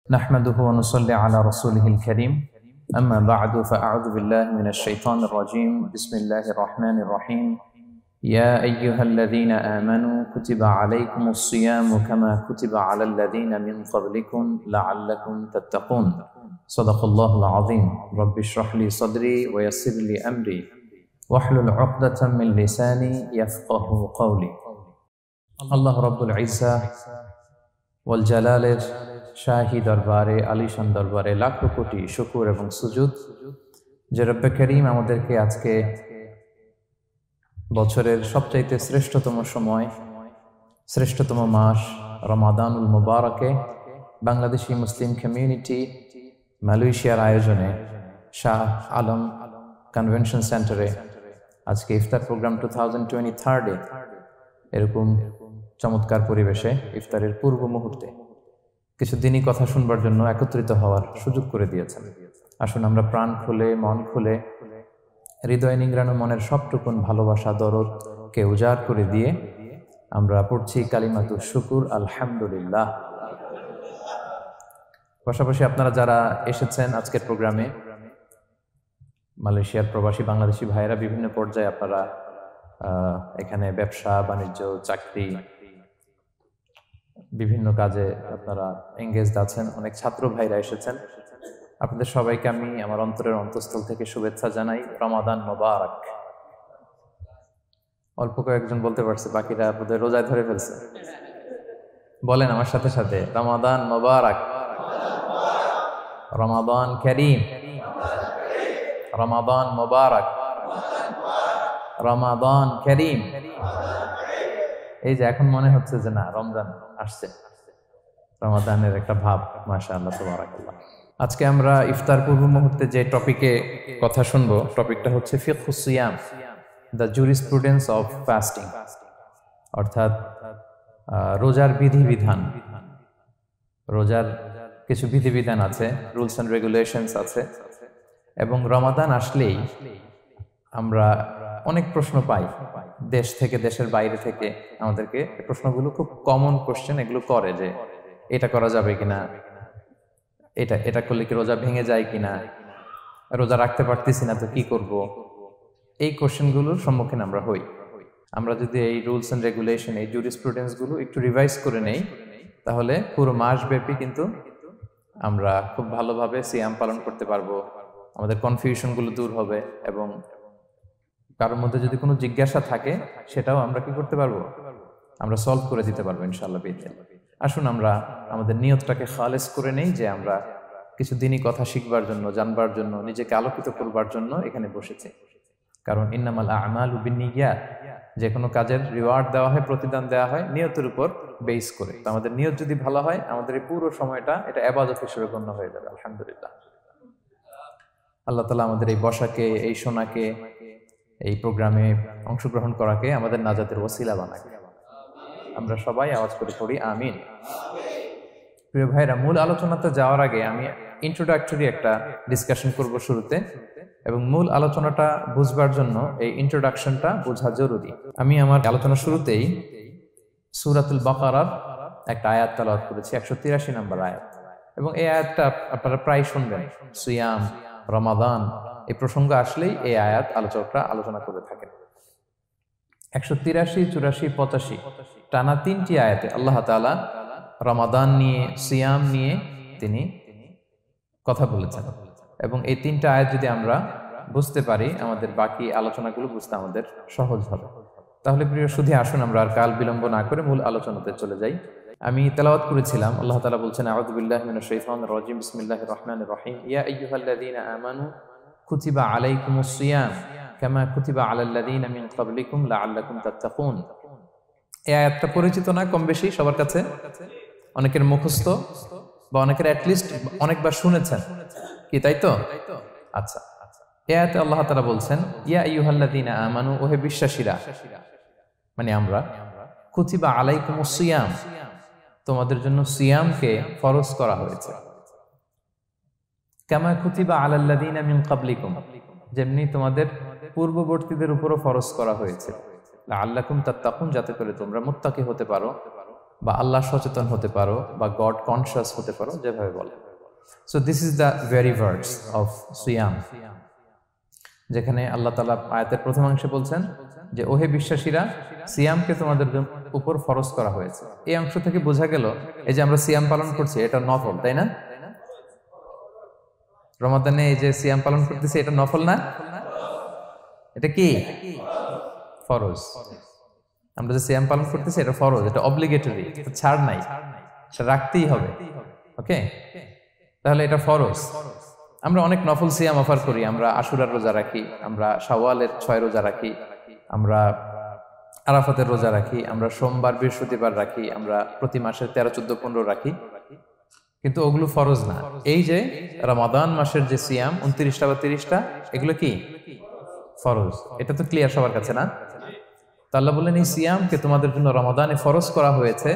نحمده ونصلي على رسوله الكريم أما بعد فأعوذ بالله من الشيطان الرجيم بسم الله الرحمن الرحيم يا أيها الذين آمنوا كتب عليكم الصيام كما كتب على الذين من قبلكم لعلكم تتقون صدق الله العظيم رب اشرح لي صدري ويسر لي أمري واحلل عقدة من لساني يفقه قولي الله رب العزة والجلال শাহী দরবারে আলিশান দরবারে লাখো কোটি শুকর এবং সুজুদ যে রব্বে করিম আমাদেরকে আজকে বছরের সবচাইতে শ্রেষ্ঠতম সময় শ্রেষ্ঠতম মাস রমাদানুল মুবারকে বাংলাদেশি মুসলিম কমিউনিটি মালয়েশিয়ার আয়োজনে শাহ আলম কনভেনশন সেন্টারে আজকে ইফতার প্রোগ্রাম 2023 এরকম চমৎকার পরিবেশে ইফতারের পূর্ব মুহূর্তে কিছু দিনই কথা শুনবার জন্য একত্রিত হওয়ার সুযোগ করে দিয়েছেন। আসুন আমরা প্রাণ খুলে মন খুলে হৃদয় নিংড়ানো মনের সবটুকুন ভালোবাসা দরদকে উজাড় করে দিয়ে আমরা পড়ছি কালিমাতুশ শুকুর আলহামদুলিল্লাহ। পাশাপাশি আপনারা যারা এসেছেন আজকের প্রোগ্রামে মালয়েশিয়ার প্রবাসী বাংলাদেশি ভাইয়েরা বিভিন্ন পর্যায়ে আপনারা এখানে ব্যবসা বাণিজ্য চাকরি বিভিন্ন কাজে আপনারা এঙ্গেজড আছেন, অনেক ছাত্র ভাইরা এসেছেন। আপনাদের সবাইকে আমি আমার অন্তরের অন্তঃস্থল থেকে শুভেচ্ছা জানাই। রমাদান মোবারক। অল্প কয়েকজন বলতে পারছে, বাকিরা আপনাদের রোজায় ধরে ফেলছে। বলেন আমার সাথে সাথে, রমাদান মোবারক, রমাদান কারীম, রমাদান মোবারক, রমাদান কারীম। এই যে এখন মনে হচ্ছে যে না, রমজান আসছে, রমাদানের একটা ভাব। মাশাআল্লাহ, তাবারাকাল্লাহ। আজকে আমরা ইফতার পূর্ব মুহূর্তে যে টপিকে কথা শুনবো, টপিকটা হচ্ছে ফিকহুস সিয়াম, দ্য জুরিসপ্রুডেন্স অফ ফাস্টিং, অর্থাৎ রোজার বিধিবিধান। রোজার কিছু বিধিবিধান আছে, রুলস অ্যান্ড রেগুলেশনস আছে, এবং রমাদান আসলেই আমরা অনেক প্রশ্ন পাই দেশ থেকে, দেশের বাইরে থেকে। আমাদেরকে প্রশ্নগুলো খুব কমন কোশ্চেন এগুলো করে যে এটা করা যাবে কিনা, এটা করলে কি রোজা ভেঙে যায় কিনা, রোজা রাখতে পারতেছি না তো কি করব। এই কোশ্চেনগুলোর সম্মুখীন আমরা হই। আমরা যদি এই রুলস অ্যান্ড রেগুলেশন, এই জুরিসপ্রুডেন্স গুলো একটু রিভাইজ করে নেই, তাহলে পুরো মাস ব্যাপী কিন্তু আমরা খুব ভালোভাবে সিয়াম পালন করতে পারবো। আমাদের কনফিউশন গুলো দূর হবে, এবং কারোর মধ্যে যদি কোনো জিজ্ঞাসা থাকে সেটাও আমরা কি করতে পারবো, আমরা সলভ করে দিতে পারবো ইনশাআল্লাহ বিইذনিল্লাহ। আসুন আমরা আমাদের নিয়তটাকে খালেস করে নেই যে আমরা কিছু দিনই কথা শিখবার জন্য, জানবার জন্য, নিজেকে আলোকিত করবার জন্য এখানে বসেছি। কারণ ইন্নামাল আমালু বিন্নিয়াত, যে কোনো কাজের রিওয়ার্ড দেওয়া হয়, প্রতিদান দেওয়া হয় নিয়তের উপর বেস করে। তো আমাদের নিয়ত যদি ভালো হয়, আমাদের এই পুরো সময়টা এটা ইবাদত হিসেবে গণ্য হয়ে যাবে। আলহামদুলিল্লাহ। আল্লাহ তাআলা আমাদের এই বসাকে, এই শোনাকে, এই প্রোগ্রামে অংশগ্রহণ করাকে আমাদের নাজাতের ওসিলা বানায়। আমরা সবাই আওয়াজ করে পড়ি আমিন। প্রিয় ভাইরা, মূল আলোচনাতে যাওয়ার আগে আমি ইন্ট্রোডাক্টরি একটা ডিসকাশন করব শুরুতে, এবং মূল আলোচনাটা বুঝবার জন্য এই ইন্ট্রোডাকশনটা বোঝা জরুরি। আমি আমার আলোচনা শুরুতেই সূরাতুল বাকারার একটা আয়াত তেলাওয়াত করেছি, 183 নম্বর আয়াত, এবং এই আয়াতটা আপনারা প্রায় শুনবেন। সিয়াম, রমাদান এই প্রসঙ্গ আসলেই এই আয়াত আলোচকরা আলোচনা করে থাকেন। 183, 84, 85 টানা 3টি আয়াতে আল্লাহ তাআলা রমাদান নিয়ে, সিয়াম নিয়ে তিনি কথা বলেছেন, এবং এই 3টা আয়াত যদি আমরা বুঝতে পারি, আমাদের বাকি আলোচনাগুলো বুঝতে আমাদের সহজ হবে। তাহলে প্রিয় সুধী, আসুন আমরা আর কাল বিলম্ব না করে মূল আলোচনাতে চলে যাই। আমি তেলাওয়াত করেছিলাম, আল্লাহ তাআলা বলছেন, আউযু বিল্লাহি মিনাশ শাইতানির রাজিম, বিসমিল্লাহির রহমানির রহিম, ইয়া আইয়ুহাল্লাযীনা আমানু কুতিবা আলাইকুমুস সিয়াম কামা কুতিবা আলাল্লাযীনা মিন ক্বাবলিকুম লাআল্লাকুম তাত্তাকুন। এই আয়াতটা পরিচিত না কম বেশি সবার কাছে? অনেকের মুখস্থ, বা অনেকের অ্যাটলিস্ট অনেকবার শুনেছেন কি, তাই তো? আচ্ছা, এই আয়াতে আল্লাহ তাআলা বলছেন, ইয়া আইয়ুহাল্লাযীনা আমানু, ওহে বিশ্বাসীরা, মানে আমরা, কুতিবা আলাইকুমুস সিয়াম, তোমাদের জন্য সিয়ামকে ফরজ করা হয়েছে, কামা কুতিবা আলাল্লাযীনা মিন ক্বাবলিকুম, যেমনি তোমাদের পূর্ববর্তীদের উপরও ফরজ করা হয়েছে, লাআল্লাকুম তাত্তাকুন, যাতে করে তোমরা মুত্তাকি হতে পারো, বা আল্লাহ সচেতন হতে পারো বা গড কনসিয়াস হতে পারো, যেভাবে বলে। So this is the very words of সিয়াম, যেখানে আল্লাহ তাআলা আয়াতের প্রথমাংশে বলছেন যে ওহে বিশ্বাসীরা, সিয়ামকে তোমাদের উপর ফরজ করা হয়েছে। এই অংশ থেকে বোঝা গেল এই যে আমরা সিয়াম পালন করছি এটা নফল, তাই না? রমাদানে এই যে সিয়াম পালন করতেছি এটা নফল না, এটা কি ফরজ। আমরা যে সিয়াম পালন করতেছি এটা ফরজ, এটা অব্লিগেটরি, এটা ছাড় নাই, সেটা রাখতেই হবে। ওকে, তাহলে এটা ফরজ। আমরা অনেক নফল সিয়াম অফার করি, আমরা আশুরার রোজা রাখি, আমরা শাওয়ালের 6 রোজা রাখি, আমরা আরাফাতের রোজা রাখি, আমরা সোমবার বৃহস্পতিবার রাখি, আমরা প্রতি মাসের 13, 14, 15 রাখি, কিন্তু ওগুলো ফরজ না। এই যে রমাদান মাসের যে সিয়াম 29টা বা 30টা, এগুলো কি ফরজ? এটা তো ক্লিয়ার সবার কাছে না? তো আল্লাহ বললেন এই সিয়ামকে তোমাদের জন্য রমাদানে ফরজ করা হয়েছে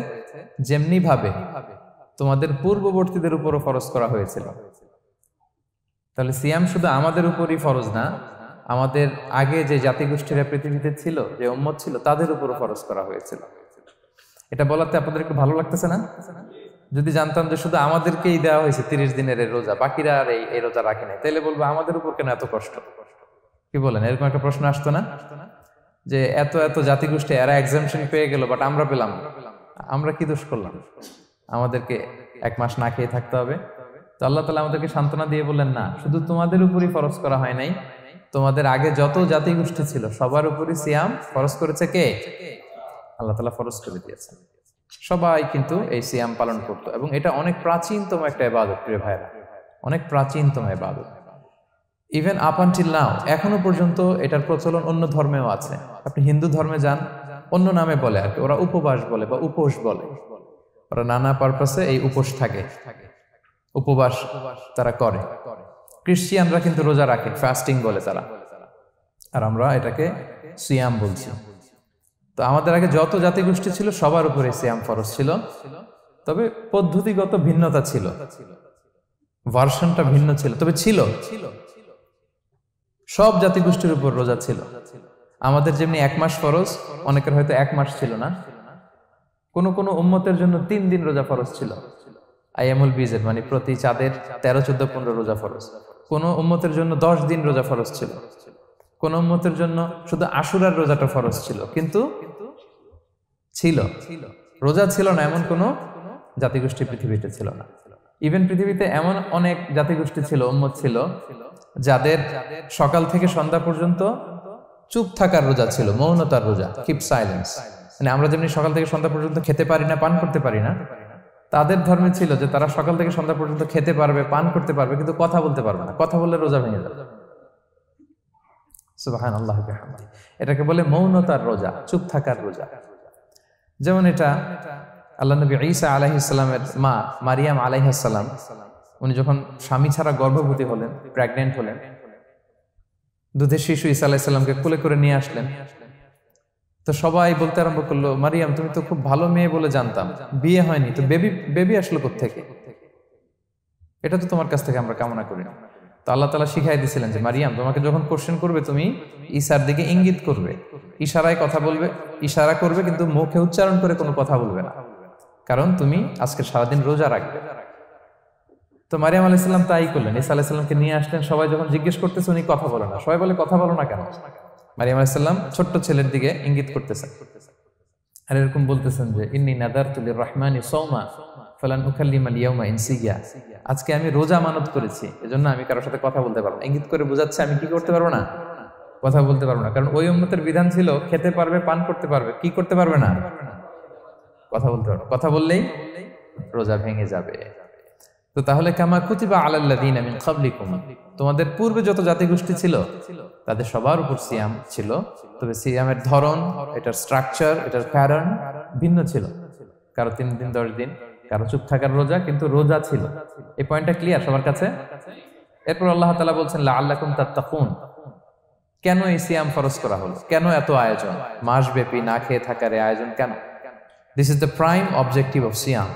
যেমনি ভাবে তোমাদের পূর্ববর্তীদের উপরও ফরজ করা হয়েছিল। তাহলে সিয়াম শুধু আমাদের উপরই ফরজ না, আমাদের আগে যে জাতিগোষ্ঠীরা পৃথিবীতে ছিল, যে উম্মত ছিল, তাদের উপরও ফরজ করা হয়েছিল। এটা বলাতে আপনাদের একটু ভালো লাগতেছে না? যদি জানতাম যে শুধু আমাদেরকেই দেওয়া হয়েছে 30 দিনের এই রোজা, বাকিরা আর এই রোজা রাখে নাই, তাহলে বলবো আমাদের উপর কেন এত কষ্ট? কি বলেন? এরকম একটা প্রশ্ন আসতো না যে এত এত জাতিগোষ্ঠী এরা এক্সামশন পেয়ে গেল, বাট আমরা পেলাম না, আমরা কি দোষ করলাম? আমাদেরকে 1 মাস না খেয়ে থাকতে হবে? তো আল্লাহ তাআলা আমাদেরকে সান্ত্বনা দিয়ে বললেন না, শুধু তোমাদের উপরই ফরজ করা হয় নাই, তোমাদের আগে যত জাতিগোষ্ঠী ছিল সবার উপরই সিয়াম ফরজ করেছে কে? আল্লাহ তাআলা ফরজ করে দিয়েছেন। সবাই কিন্তু এই সিয়াম পালন করতো, এবং এটা অনেক প্রাচীনতম একটা ইবাদত, প্রিয় ভাইরা, অনেক প্রাচীনতম ইবাদত। ইভেন আপ আনটিল নাও, এখনো পর্যন্ত এটার প্রচলন অন্য ধর্মেও আছে। আপনি হিন্দু ধর্মে যান, অন্য নামে বলে আর কি, ওরা উপবাস বলে বা উপোস বলে, ওরা নানা পারপাসে এই উপোস থাকে, উপবাস তারা করে। ক্রিশ্চিয়ানরা কিন্তু রোজা রাখে, ফাস্টিং বলে তারা, আর আমরা এটাকে সিয়াম বলছি। তো আমাদের আগে যত জাতিগোষ্ঠী ছিল সবার উপরে সিয়াম ফরজ ছিল, তবে পদ্ধতিগত ভিন্নতা ছিল, ভার্সনটা ভিন্ন ছিল, তবে ছিল। সব জাতিগোষ্ঠীর উপর রোজা ছিল। আমাদের যেমনি 1 মাস ফরজ, অনেকের হয়তো 1 মাস ছিল না। কোন কোন উম্মতের জন্য 3 দিন রোজা ফরজ ছিল, আইয়ামুল বীজের, মানে প্রতি চাঁদের 13, 14, 15 রোজা ফরজ। কোন উম্মতের জন্য 10 দিন রোজা ফরজ ছিল, কোন উম্মতের জন্য শুধু আশুরার রোজাটা ফরজ ছিল, কিন্তু ছিল। রোজা ছিল না এমন কোন জাতিগোষ্ঠী পৃথিবীতে ছিল না। ইভেন পৃথিবীতে এমন অনেক জাতিগোষ্ঠী ছিল, উম্মত ছিল, যাদের সকাল থেকে সন্ধ্যা পর্যন্ত চুপ থাকার রোজা ছিল, মৌনতার রোজা, কিপ সাইলেন্স। মানে আমরা যেমনি সকাল থেকে সন্ধ্যা পর্যন্ত খেতে পারি না, পান করতে পারি না, তাদের ধর্মে ছিল যে তারা সকাল থেকে সন্ধ্যা পর্যন্ত খেতে পারবে, পান করতে পারবে, কিন্তু কথা বলতে পারবে না। কথা বললে রোজা ভেঙে যাবে। সুবহানাল্লাহ ওয়া বিহামদিহি। এটাকে বলে মৌনতার রোজা, চুপ থাকার রোজা। যেমন এটা আল্লাহ নবী ঈসা আলাইহিস সালামের মা মারিয়াম আলাইহিস সালাম, উনি যখন স্বামী ছাড়া গর্ভবতী হলেন, প্রেগন্যান্ট হলেন, দুধের শিশু ঈসা আলাইহিস সালামকে কোলে করে নিয়ে আসলেন। তো সবাই বলতে আরম্ভ করলো, মারিয়াম তুমি তো খুব ভালো মেয়ে বলে জানতাম, বিয়ে হয়নি, তো বেবি আসলো কোত্থেকে? এটা তো তোমার কাছ থেকে আমরা কামনা করি না। তো আল্লাহ তাআলা শিখাই দিয়েছিলেন যে মারিয়াম, তোমাকে যখন কোশ্চেন করবে তুমি ঈসার দিকে ইঙ্গিত করবে, ইশারায় কথা বলবে, ইশারা করবে, কিন্তু মুখে উচ্চারণ করে কোনো কথা বলবে না, কারণ তুমি আজকে সারাদিন রোজা রাখবে। তো মারিয়াম আলাইহিস সালাম তাই করলেন, ঈসা আলাইহিস সালামকে নিয়ে আসলেন। সবাই যখন জিজ্ঞেস করতেছে উনি কথা বলে না, সবাই বলে কথা বলো না কেন? মারিয়াম আলাইহিস সালাম ছোট্ট ছেলের দিকে ইঙ্গিত করতেছেন, আর এরকম বলতেছেন যে ইন্নী নাযারতু লির-রাহমানি সাওমা ফালান উকাল্লিমাল ইয়াওমা ইনসিয়া, আজকে আমি রোজা মানত করেছি, এজন্য আমি কারোর সাথে কথা বলতে পারবো না। ইঙ্গিত করে বোঝাচ্ছে আমি কি করতে পারবো না, কথা বলতে পারবো না। কারণ ওই উম্মতের বিধান ছিল খেতে পারবে, পান করতে পারবে, কি করতে পারবে না, কথা বলতে পারবে। কথা বললেই রোজা ভেঙে যাবে। তো তাহলে কামা কুতিবা আলাল্লাযিনা মিন ক্বাবলিকুম, তোমাদের পূর্বে যত জাতিগোষ্ঠী ছিল তাদের সবার উপর সিয়াম ছিল, তবে সিয়ামের ধরন, এটার স্ট্রাকচার, এটার প্যাটার্ন ভিন্ন ছিল। কারো 3 দিন 10 দিন, কারো চুপ থাকার রোজা, কিন্তু রোজা ছিল। এই পয়েন্টটা ক্লিয়ার সবার কাছে? এরপর আল্লাহ তাআলা বলছেন লাআল্লাকুম তাত্তাকুন, কেন এই সিয়াম ফরজ করা হলো, কেন এত আয়োজন, মাসব্যাপী না খেয়ে থাকার এই আয়োজন কেন? This is the prime objective of সিয়াম।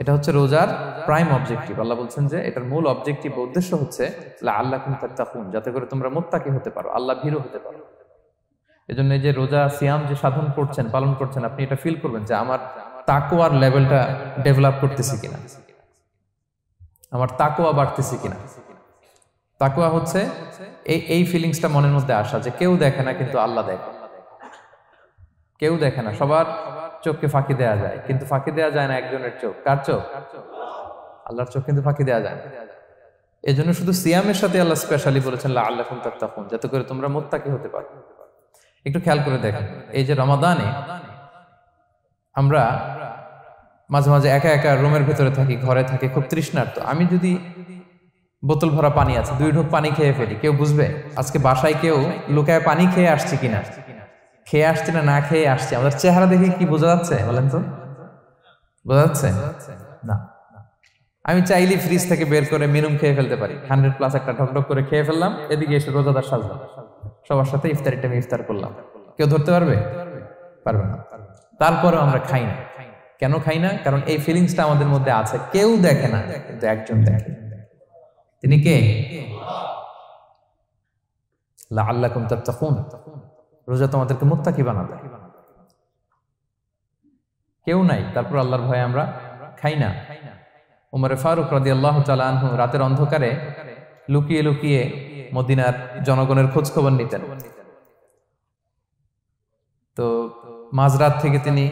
এটা হচ্ছে রোজার প্রাইম অবজেক্টিভ। আল্লাহ বলছেন যে এটার মূল অবজেক্টিভ, উদ্দেশ্য হচ্ছে লাআল্লাকুম তাত্তাকুন, যাতে করে তোমরা মুত্তাকি হতে পারো, আল্লাহ ভীরু হতে পারো। এজন্য এই যে রোজা সিয়াম যে সাধন করছেন, পালন করছেন, আপনি এটা ফিল করবেন যে আমার তাকওয়ার লেভেলটা ডেভেলপ করতেছি কিনা, আমার তাকওয়া বাড়তেছে কিনা। তাকওয়া হচ্ছে এই ফিলিংসটা মনের মধ্যে আসা যে কেউ দেখে না কিন্তু আল্লাহ দেখে। কেউ দেখে না, সবার চোখকে ফাঁকি দেওয়া যায়, কিন্তু ফাঁকি দেওয়া যায় না একজনের চোখ। কার চোখ? আল্লাহর চোখ কিন্তু ফাঁকি দেওয়া যায় না। এই জন্য শুধু সিয়ামের সাথে আল্লাহ স্পেশালি বলেছেন লাআল্লাকুম তাত্তাকুন, যাতে করে তোমরা মুত্তাকি হতে পারো। একটু খেয়াল করে দেখেন, এই যে রমাদানে আমরা মাঝে মাঝে একা একা রুমের ভেতরে থাকি, ঘরে থাকি, খুব তৃষ্ণার্ত। আমি যদি বোতল ভরা পানি আছে, 2 ঢোক পানি খেয়ে ফেলি, কেউ বুঝবে? আজকে বাসায় কেউ লুকায় পানি খেয়ে আসছে কিনা, খেয়ে আসছে না খেয়ে আসছে, আমাদের চেহারা দেখে কি বোঝা যাচ্ছে বলেন তো? বোঝা যাচ্ছে না। আমি চাইলে ফ্রিজ থেকে বের করে মিনুম খেয়ে ফেলতে পারি, 100+ একটা ঢকঢক করে খেয়ে ফেললাম, এদিকে এসে রোজাদার সাজলাম, সবার সাথে ইফতারিটা আমি ইফতার করলাম। কেউ ধরতে পারবে? পারবে না। তারপরেও আমরা খাই না। কেন খাই না? কারণ এই ফিলিংসটা আমাদের মধ্যে আছে, কেউ দেখে না কিন্তু একজন দেখে। তিনি কে? লাআল্লাকুম তাত্তাকুন। রোজা তোমাদেরকে মুত্তাকি বানাবে। কেউ নাই, তারপর আল্লাহর ভয়ে আমরা খাই না। উমরে ফারুক রাদিয়াল্লাহু তাআলা আনহু রাতের অন্ধকারে লুকিয়ে লুকিয়ে মদিনার জনগণের খোঁজ খবর নিতেন। তো মাঝরাত থেকে তিনি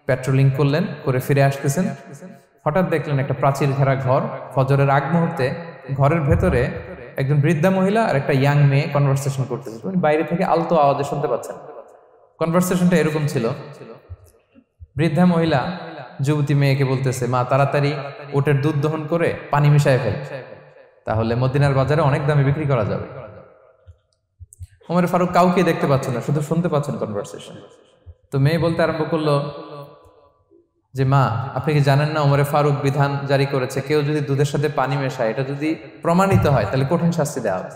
পেট্রোলিং করলেন, করে ফিরে আসতেছেন, হঠাৎ দেখলেন একটা প্রাচীর ঘেরা ঘর। ফজরের আগ মুহূর্তে ঘরের ভেতরে একজন বৃদ্ধা মহিলা আর একটা ইয়াং মেয়ে কনভারসেশন করতেছে। উনি বাইরে থেকে আলতো আওয়াজে শুনতে পাচ্ছেন। কনভারসেশনটা এরকম ছিল, বৃদ্ধা মহিলা যুবতী মেয়েকে বলতেছে, মা তাড়াতাড়ি উটের দুধ দহন করে পানি মিশায় ফেল, তাহলে মদিনার বাজারে অনেক দামে বিক্রি করা যাবে। ওমর ফারুক কাউকে দেখতে পাচ্ছেন না, শুধু শুনতে পাচ্ছেন কনভারসেশন। তো মেয়ে বলতে আরম্ভ করলো যে, মা আপনি কি জানেন না ওমরে ফারুক বিধান জারি করেছে, কেউ যদি দুধের সাথে পানি মেশায়, এটা যদি প্রমাণিত হয় তাহলে কঠিন শাস্তি দেওয়া হবে।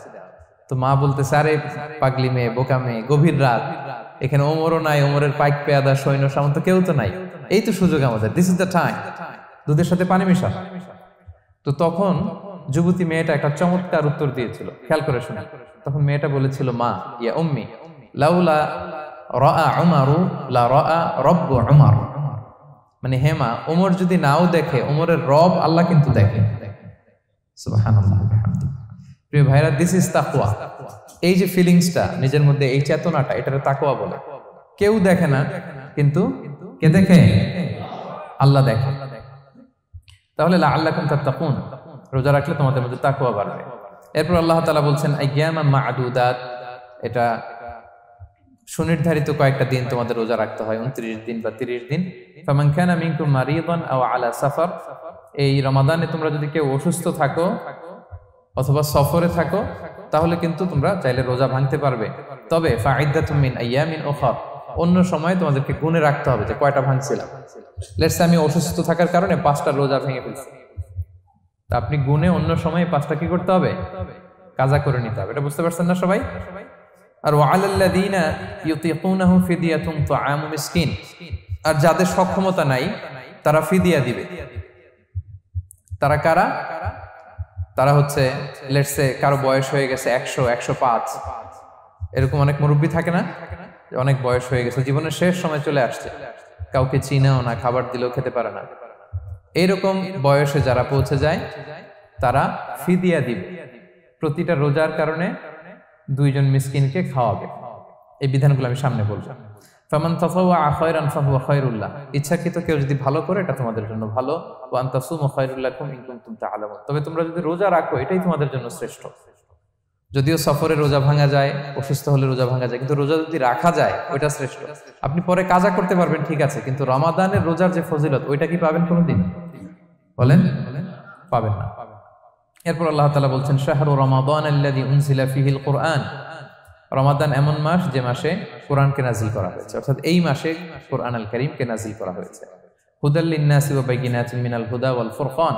তো মা বলতেছে, আরে পাগলি মেয়ে, বোকা মেয়ে, গভীর রাত, এখানে ওমরও নাই, ওমরের পাইক পেয়াদা সৈন্য সামন্ত কেউ তো নাই, এই তো সুযোগ আমাদের, দিস ইজ দ্য টাইম, দুধের সাথে পানি মেশা। তো তখন যুবতী মেয়েটা একটা চমৎকার উত্তর দিয়েছিল, খেয়াল করে শুনে। তখন মেয়েটা বলেছিল, মা ইয়া উম্মি লাউলা রাআ উমারু লা রাআ রাব্বু উমার। মানে হে মা, ওমর যদি নাও দেখে, ওমরের রব আল্লাহ কিন্তু দেখে। সুবহানাল্লাহ। প্রিয় ভাইরা, দিস ইজ তাকওয়া। এই যে ফিলিংসটা নিজের মধ্যে, এই চেতনাটা, এটারে তাকওয়া বলে। কেউ দেখে না কিন্তু কে দেখে? আল্লাহ দেখে। তাহলে লাআল্লাকুম তাত্তাকুন, রোজা রাখলে তোমাদের মধ্যে তাকওয়া বাড়বে। এরপর আল্লাহ তাআলা বলছেন আইয়ামান মা'দুদাত, এটা সুনির্ধারিত কয়েকটা দিন তোমাদের রোজা রাখতে হয়, 29 দিন বা 30 দিন। ফামান কানা মিনকুম মারিদান আও আলা সাফার, এই রমাদানে তোমরা যদি কেউ অসুস্থ থাকো অথবা সফরে থাকো, তাহলে কিন্তু তোমরা চাইলে রোজা ভাঙতে পারবে। তবে ফাইদ্দাতুম মিন আইয়ামিন উখর, অন্য সময় তোমাদেরকে গুণে রাখতে হবে যে কয়টা ভাঙছিলাম। লেটস সে আমি অসুস্থ থাকার কারণে 5টা রোজা ভেঙে ফেলছি, তা আপনি গুণে অন্য সময় 5টা কি করতে হবে? কাজা করে নিতে হবে। এটা বুঝতে পারছেন না সবাই? আর ওয়ালাল্লাযীনা ইউতিকুনাহু ফিদিয়াতুন তুআমু মিসকিন, আর যাদের সক্ষমতা নাই তারা ফিদিয়া দিবে। তারা কারা? তারা হচ্ছে লেটস সে কারো বয়স হয়ে গেছে 100, 105, এরকম অনেক মুরব্বী থাকে না, অনেক বয়স হয়ে গেছে, জীবনের শেষ সময় চলে আসছে, কাউকে চিনাও না, খাবার দিলেও খেতে পারে না, এইরকম বয়সে যারা পৌঁছে যায় তারা ফিদিয়া দিবে। প্রতিটা রোজার কারণে 2 জন মিসকিনকে খাওয়াবে। এই বিধানগুলো আমি সামনে বলবো। ফামান তাতাওয়া খায়রান ফাহুয়া খায়রুল লাহ, ইচ্ছাকৃত কেউ যদি ভালো করে এটা তোমাদের জন্য ভালো। ওয়া আন তাসুমু খায়রুল লাকুম ইন কুনতুম তা'লামুন, তবে তোমরা যদি রোজা রাখো এটাই তোমাদের জন্য শ্রেষ্ঠ। যদিও সফরে রোজা ভাঙা যায়, অসুস্থ হলে রোজা ভাঙা যায়, কিন্তু রোজা যদি রাখা যায় ওইটা শ্রেষ্ঠ। আপনি পরে কাজা করতে পারবেন, ঠিক আছে, কিন্তু রমাদানের রোজার যে ফজিলত ওইটা কি পাবেন কোনোদিন? বলেন, পাবেন না। এরপর আল্লাহ তাআলা বলছেন শাহরু রমাদান আল্লাযী উনজিলা ফীহিল কুরআন, রমাদান এমন মাস যে মাসে কোরআনকে নাজিল করা হয়েছে, অর্থাৎ এই মাসে কোরআন আল কারীমকে নাজিল করা হয়েছে। হুদাল লিন-নাসি ওয়া বাইয়িনাতিন মিনাল হুদা ওয়াল ফুরকান,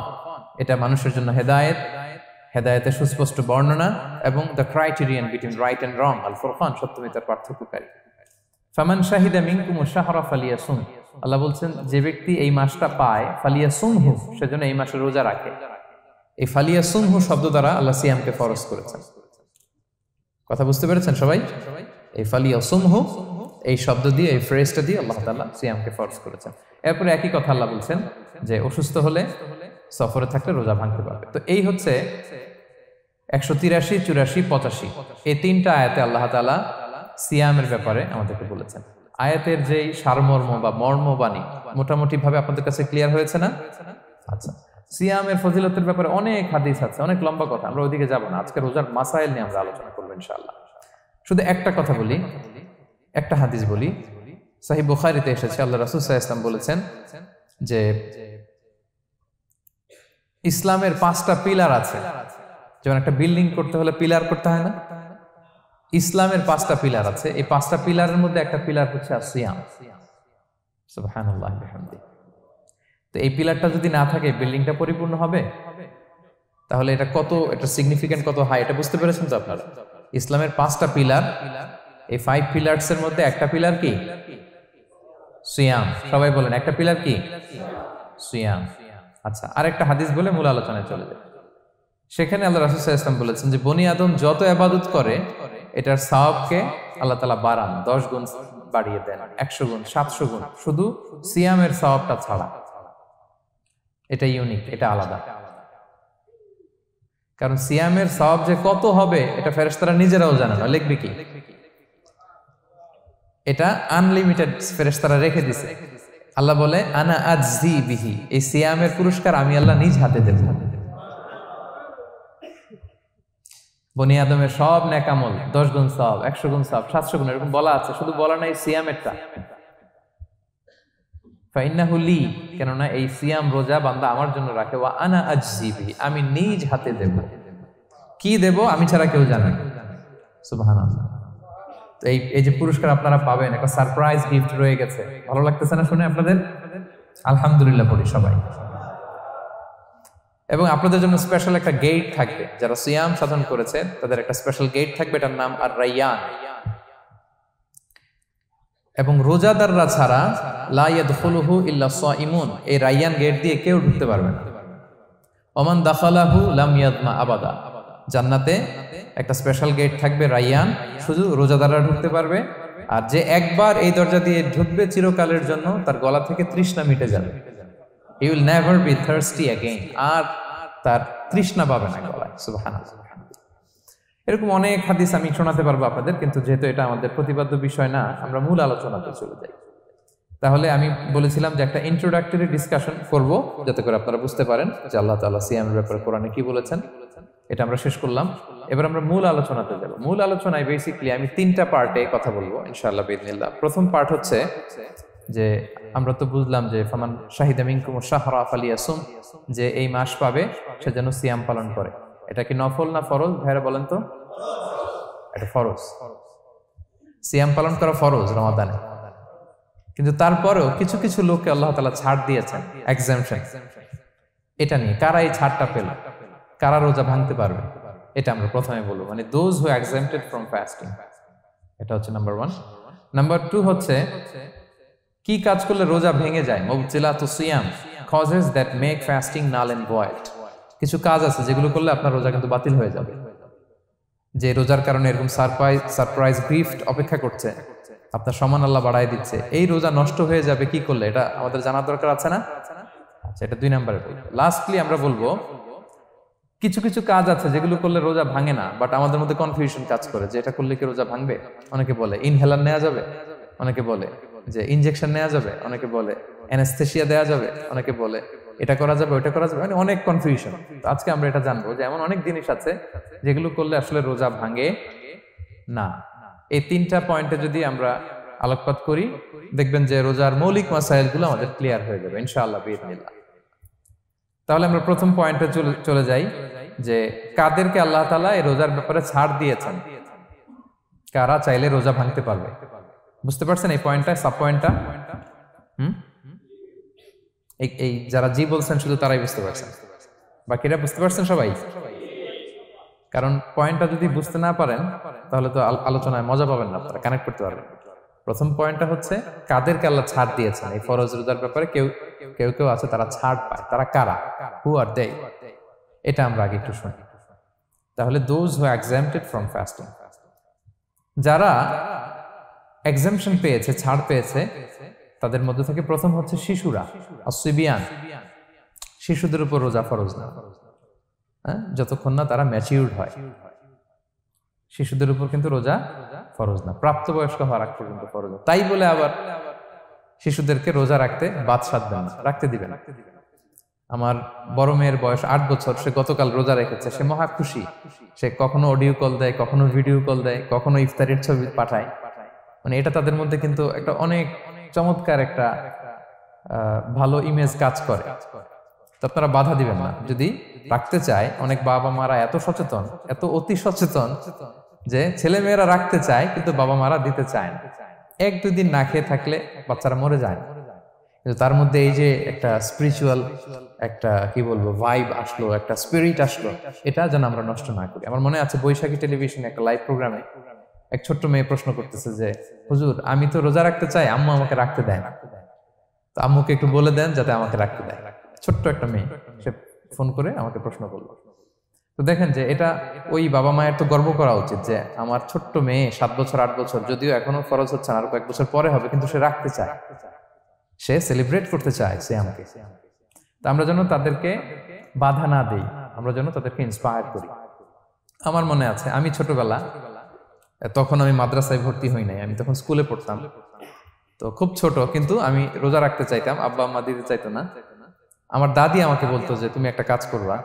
এটা মানুষের জন্য হেদায়েত, হেদায়েতের সুস্পষ্ট বর্ণনা, এবং the criterion between right and wrong, আল ফুরকান সত্যমিতার পার্থক্যকারী। ফামান শাহিদা মিনকুমুশ শাহরা ফালিয়াসুম, আল্লাহ বলছেন যে ব্যক্তি এই মাসটা পায়, ফালিয়াসুমহু, সেজন্য এই মাসে রোজা রাখে। এই ফালিয়াসুমহু শব্দ দ্বারা আল্লাহ সিয়ামকে ফরজ করেছেন। কথা বুঝতে পেরেছেন সবাই? এই ফালিয়াসুমহু এই শব্দ দিয়ে, এই ফ্রেজটা দিয়ে আল্লাহ তাআলা সিয়ামকে ফরজ করেছেন। এরপরে একই কথা আল্লাহ বলছেন যে অসুস্থ হলে সফরে থাকলে রোজা ভাঙতে পারবে। তো এই হচ্ছে 183, 84, 85 এই তিনটা আয়াতে আল্লাহ তাআলা সিয়ামের ব্যাপারে আমাদেরকে বলেছেন। আয়াতের যেই সারমর্ম বা মর্মবাণী মোটামুটি ভাবে আপনাদের কাছে ক্লিয়ার হয়েছে না? আচ্ছা, সিয়ামের ফজিলতের ব্যাপারে অনেক হাদিস আছে, অনেক লম্বা কথা, আমরা ওইদিকে যাব না। আজকে রোজার মাসাইল নিয়ে আমরা আলোচনা করবো ইনশাআল্লাহ। শুধু একটা কথা বলি, একটা হাদিস বলি। সহিহ বুখারীতে এসেছে, আল্লাহ রাসূল সাল্লাল্লাহু আলাইহি ওয়াসাল্লাম বলেছেন যে ইসলামের 5টা পিলার আছে। যেমন একটা বিল্ডিং করতে হলে পিলার করতে হয় না, ইসলামের 5টা পিলার আছে। এই 5টা পিলারের মধ্যে একটা পিলার হচ্ছে সিয়াম। সুবহানাল্লাহ বিহামদি। তো এই পিলারটা যদি না থাকে বিল্ডিংটা পরিপূর্ণ হবে? তাহলে এটা কত, এটা সিগনিফিকেন্ট কত হাই, এটা বুঝতে পেরেছেন তো আপনারা? ইসলামের 5টা পিলার, এই 5 পিলারস এর মধ্যে একটা পিলার কি? সিয়াম। সবাই বলেন একটা পিলার কি? সিয়াম। আচ্ছা, আরেকটা হাদিস বলে মূল আলোচনায় চলে যায়। সেখানে আল্লাহ রাসূল সাল্লাল্লাহু আলাইহি ওয়াসাল্লাম বলেছেন যে বনি আদম যত ইবাদত করে এটার সওয়াবকে আল্লাহ তাআলা বাড়ান, 10 গুণ বাড়িয়ে দেন, 100 গুণ, 700 গুণ, শুধু সিয়ামের সওয়াবটা ছাড়া। এটা ইউনিক, এটা আলাদা। কারণ সিয়ামের সওয়াব যে কত হবে এটা ফেরেশতারা নিজেরাও জানে না, লিখবে কি? এটা আনলিমিটেড ফেরেশতারা রেখে দিয়েছে। আল্লাহ বলে আনা আজজি বিহি, এই সিয়ামের পুরস্কার আমি আল্লাহ নিজ হাতে দেব। বনি আদমের সব নেক আমল 10 গুণ সওয়াব, 100 গুণ সওয়াব, 700 গুণ, এরকম বলা আছে, শুধু বলা নাই সিয়ামেরটা। ফাইন্নাহু লি, কেননা এই সিয়াম রোজা বান্দা আমার জন্য রাখে, ওয়া আনা আজজি বিহি, আমি নিজ হাতে দেব। কি দেব আমি ছাড়া কেউ জানে না। সুবহানাল্লাহ। তো এই যে পুরস্কার আপনারা পাবেন, একটা সারপ্রাইজ গিফট রয়ে গেছে। ভালো লাগতেছে না শুনে আপনাদের? আলহামদুলিল্লাহ পড়ি সবাই। এবং আপনাদের জন্য স্পেশাল একটা গেট থাকবে, যারা সিয়াম সাধন করেছে তাদের একটা স্পেশাল গেট থাকবে, এটার নাম আর রাইয়ান। এবং রোজাদাররা ছাড়া লা ইয়াদখুলুহু ইল্লা সাইমুন, এই রাইয়ান গেট দিয়ে কেউ ঢুকতে পারবে না। ওমান দাখালাহু লাম ইয়াদমা আবাদা, জান্নাতে একটা স্পেশাল গেট থাকবে রাইয়ান, শুধু রোজাদাররা ঢুকতে পারবে। আর যে একবার এই দরজা দিয়ে ঢুকবে চিরকালের জন্য তার গলা থেকে তৃষ্ণা মিটে যাবে। He will never be thirsty again, আর তার তৃষ্ণা পাবে না গলায়। সুবহানাল্লাহ। এরকম অনেক হাদিস আমি শোনাতে পারবো আপনাদের, কিন্তু যেহেতু এটা আমাদের প্রতিপাদ্য বিষয় না, আমরা মূল আলোচনাতে চলে যাই। তাহলে আমি বলেছিলাম যে একটা ইন্ট্রোডাক্টরি ডিসকাশন করব, যাতে করে আপনারা বুঝতে পারেন যে আল্লাহ তাআলা সিয়ামের ব্যাপারে কোরআনে কি বলেছেন। এটা আমরা শেষ করলাম, এবার আমরা মূল আলোচনাতে যাব। মূল আলোচনায় বেসিক্যালি আমি 3টা পার্টে কথা বলবো ইনশাআল্লাহ বিইذنিল্লাহ। প্রথম পার্ট হচ্ছে যে আমরা তো বুঝলাম যে ফামান শাহিদা মিনকুম শাহরা ফালিয়াসুম, যে এই মাস পাবে সে যেন সিয়াম পালন করে। এটা কি নফল না ফরজ ভাইরা বলেন তো? এটা ফরজ। সিয়াম পালন করা ফরজ রমাদানে, কিন্তু তারপরেও কিছু কিছু লোককে আল্লাহ তাআলা ছাড় দিয়েছেন, এক্সাম্পশন। এটা নিয়ে কারা এই ছাড়টা পেল, কারা রোজা ভাঙতে পারবে, এটা আমরা প্রথমে বলবো। মানে দোজ হু এক্সাম্পটেড ফ্রম ফাস্টিং, এটা হচ্ছে নাম্বার 1। নাম্বার 2 হচ্ছে কি কাজ করলে রোজা ভেঙে যায়। মুবতিলাতুস সিয়াম, causes that make fasting null and void. কিছু কাজ আছে যেগুলো করলে আপনার রোজা কিন্তু বাতিল হয়ে যাবে। যে রোজার কারণে এরকম সারপ্রাইজ গিফট অপেক্ষা করছে, আপনার সমান আল্লাহ বাড়ায় দিচ্ছে, এই রোজা নষ্ট হয়ে যাবে কি করলে, এটা আমাদের জানার দরকার আছে না? আচ্ছা, এটা 2 নম্বরে। লাস্টলি আমরা বলবো কিছু কিছু কাজ আছে যেগুলো করলে রোজা ভাঙে না, বাট আমাদের মধ্যে কনফিউশন কাজ করে যে এটা করলে কি রোজা ভাঙবে। অনেকে বলে ইনহেলার নেওয়া যাবে, অনেকে বলে যে ইনজেকশন নেওয়া যাবে, অনেকে বলে অ্যানেস্থেসিয়া দেওয়া যাবে, অনেকে বলে এটা করা যাবে ওটা করা যাবে, মানে অনেক কনফিউশন। তো আজকে আমরা এটা জানবো যে এমন অনেক জিনিস আছে যেগুলো করলে আসলে রোজা ভাঙে না। এই 3টা পয়েন্টে যদি আমরা আলোকপাত করি, দেখবেন যে রোজার মৌলিক মাসাইলগুলো আমাদের ক্লিয়ার হয়ে যাবে ইনশাআল্লাহ বিইذনিল্লাহ। তাহলে আমরা প্রথম পয়েন্টে চলে যাই যে কাদেরকে আল্লাহ তাআলা এই রোজার ব্যাপারে ছাড় দিয়েছেন, কারা চাইলে রোজা ভাঙতে পারবে। বুঝতে পারছেন এই পয়েন্টটা, সাব পয়েন্টটা? এই যারা জি বলছেন শুধু তারাই বুঝতে পারছেন, বাকিরা বুঝতে পারছেন সবাই? কারণ পয়েন্টটা যদি বুঝতে না পারেন তাহলে তো আলোচনায় মজা পাবেন না, আপনারা কানেক্ট করতে পারবেন। প্রথম পয়েন্টটা হচ্ছে কাদেরকে আল্লাহ ছাড় দিয়েছেন এই ফরজ রোজার ব্যাপারে। কেউ কেউ আছে তারা ছাড় পায়, তারা কারা? হু আর দে? এটা আমরা আগে একটু শুনি। তাহলে দোজ হু এক্সাম্পটেড ফ্রম ফাস্টিং, যারা এক্সাম্পশন পেয়েছে, ছাড় পেয়েছে, তাদের মধ্যে থেকে প্রথম হচ্ছে শিশুরা, আসিবিয়ান, শিশুদের উপর রোজা ফরজ না, হ্যাঁ, যতক্ষণ না তারা ম্যাচিউরড হয়। শিশুদের উপর কিন্তু রোজা ফরজ না, প্রাপ্তবয়স্ক হওয়ার আগ পর্যন্ত ফরজ না। তাই বলে আবার শিশুদেরকে রোজা রাখতে বাদ সাধবেন না, রাখতে দিবেন। আমার বড় মেয়ের বয়স 8 বছর, সে গতকাল রোজা রেখেছে, সে মহা খুশি। সে কখনো অডিও কল দেয়, কখনো ভিডিও কল দেয়, কখনো ইফতারের ছবি পাঠায়। মানে এটা তাদের মধ্যে কিন্তু একটা অনেক চমৎকার একটা ভালো ইমেজ কাজ করে। তো আপনারা বাধা দিবেন না যদি রাখতে চায়। অনেক বাবা মারা এত সচেতন, এত অতি সচেতন যে ছেলে মেয়েরা রাখতে চায় কিন্তু বাবা মারা দিতে চায় না। 1-2 দিন না খেয়ে থাকলে বাচ্চারা মরে যায় না, কিন্তু তার মধ্যে এই যে একটা স্পিরিচুয়াল একটা কি বলবো ভাইব আসলো, একটা স্পিরিট আসলো, এটা যেন আমরা নষ্ট না করি। আমার মনে আছে বৈশাখী টেলিভিশনে একটা লাইভ প্রোগ্রামে এক ছোট্ট মেয়ে প্রশ্ন করতেছে যে হুজুর, আমি তো রোজা রাখতে চাই, আম্মু আমাকে রাখতে দেয় না, তো আম্মুকে একটু বলে দেন যাতে আমাকে রাখতে দেয়। ছোট্ট একটা মেয়ে, সে ফোন করে আমাকে প্রশ্ন করলো। তো দেখেন যে এটা ওই বাবা মায়ের তো গর্ব করা উচিত যে আমার ছোট্ট মেয়ে 7 বছর 8 বছর, যদিও এখনো ফরজ হচ্ছে না, আরো কয়েক বছর পরে হবে, কিন্তু সে রাখতে চায়, সে সেলিব্রেট করতে চায় সিয়ামকে। তো আমরা যেন তাদেরকে বাধা না দেই, আমরা যেন তাদেরকে ইন্সপায়ার করি। আমার মনে আছে আমি ছোটবেলা, তখন আমি মাদ্রাসায় ভর্তি হই নাই, আমি তখন স্কুলে পড়তাম, তো খুব ছোট, কিন্তু আমি রোজা রাখতে চাইতাম, আব্বা আম্মা দিতে চাইতো না। আমার দাদি আমাকে বলতো যে তুমি একটা কাজ করবা,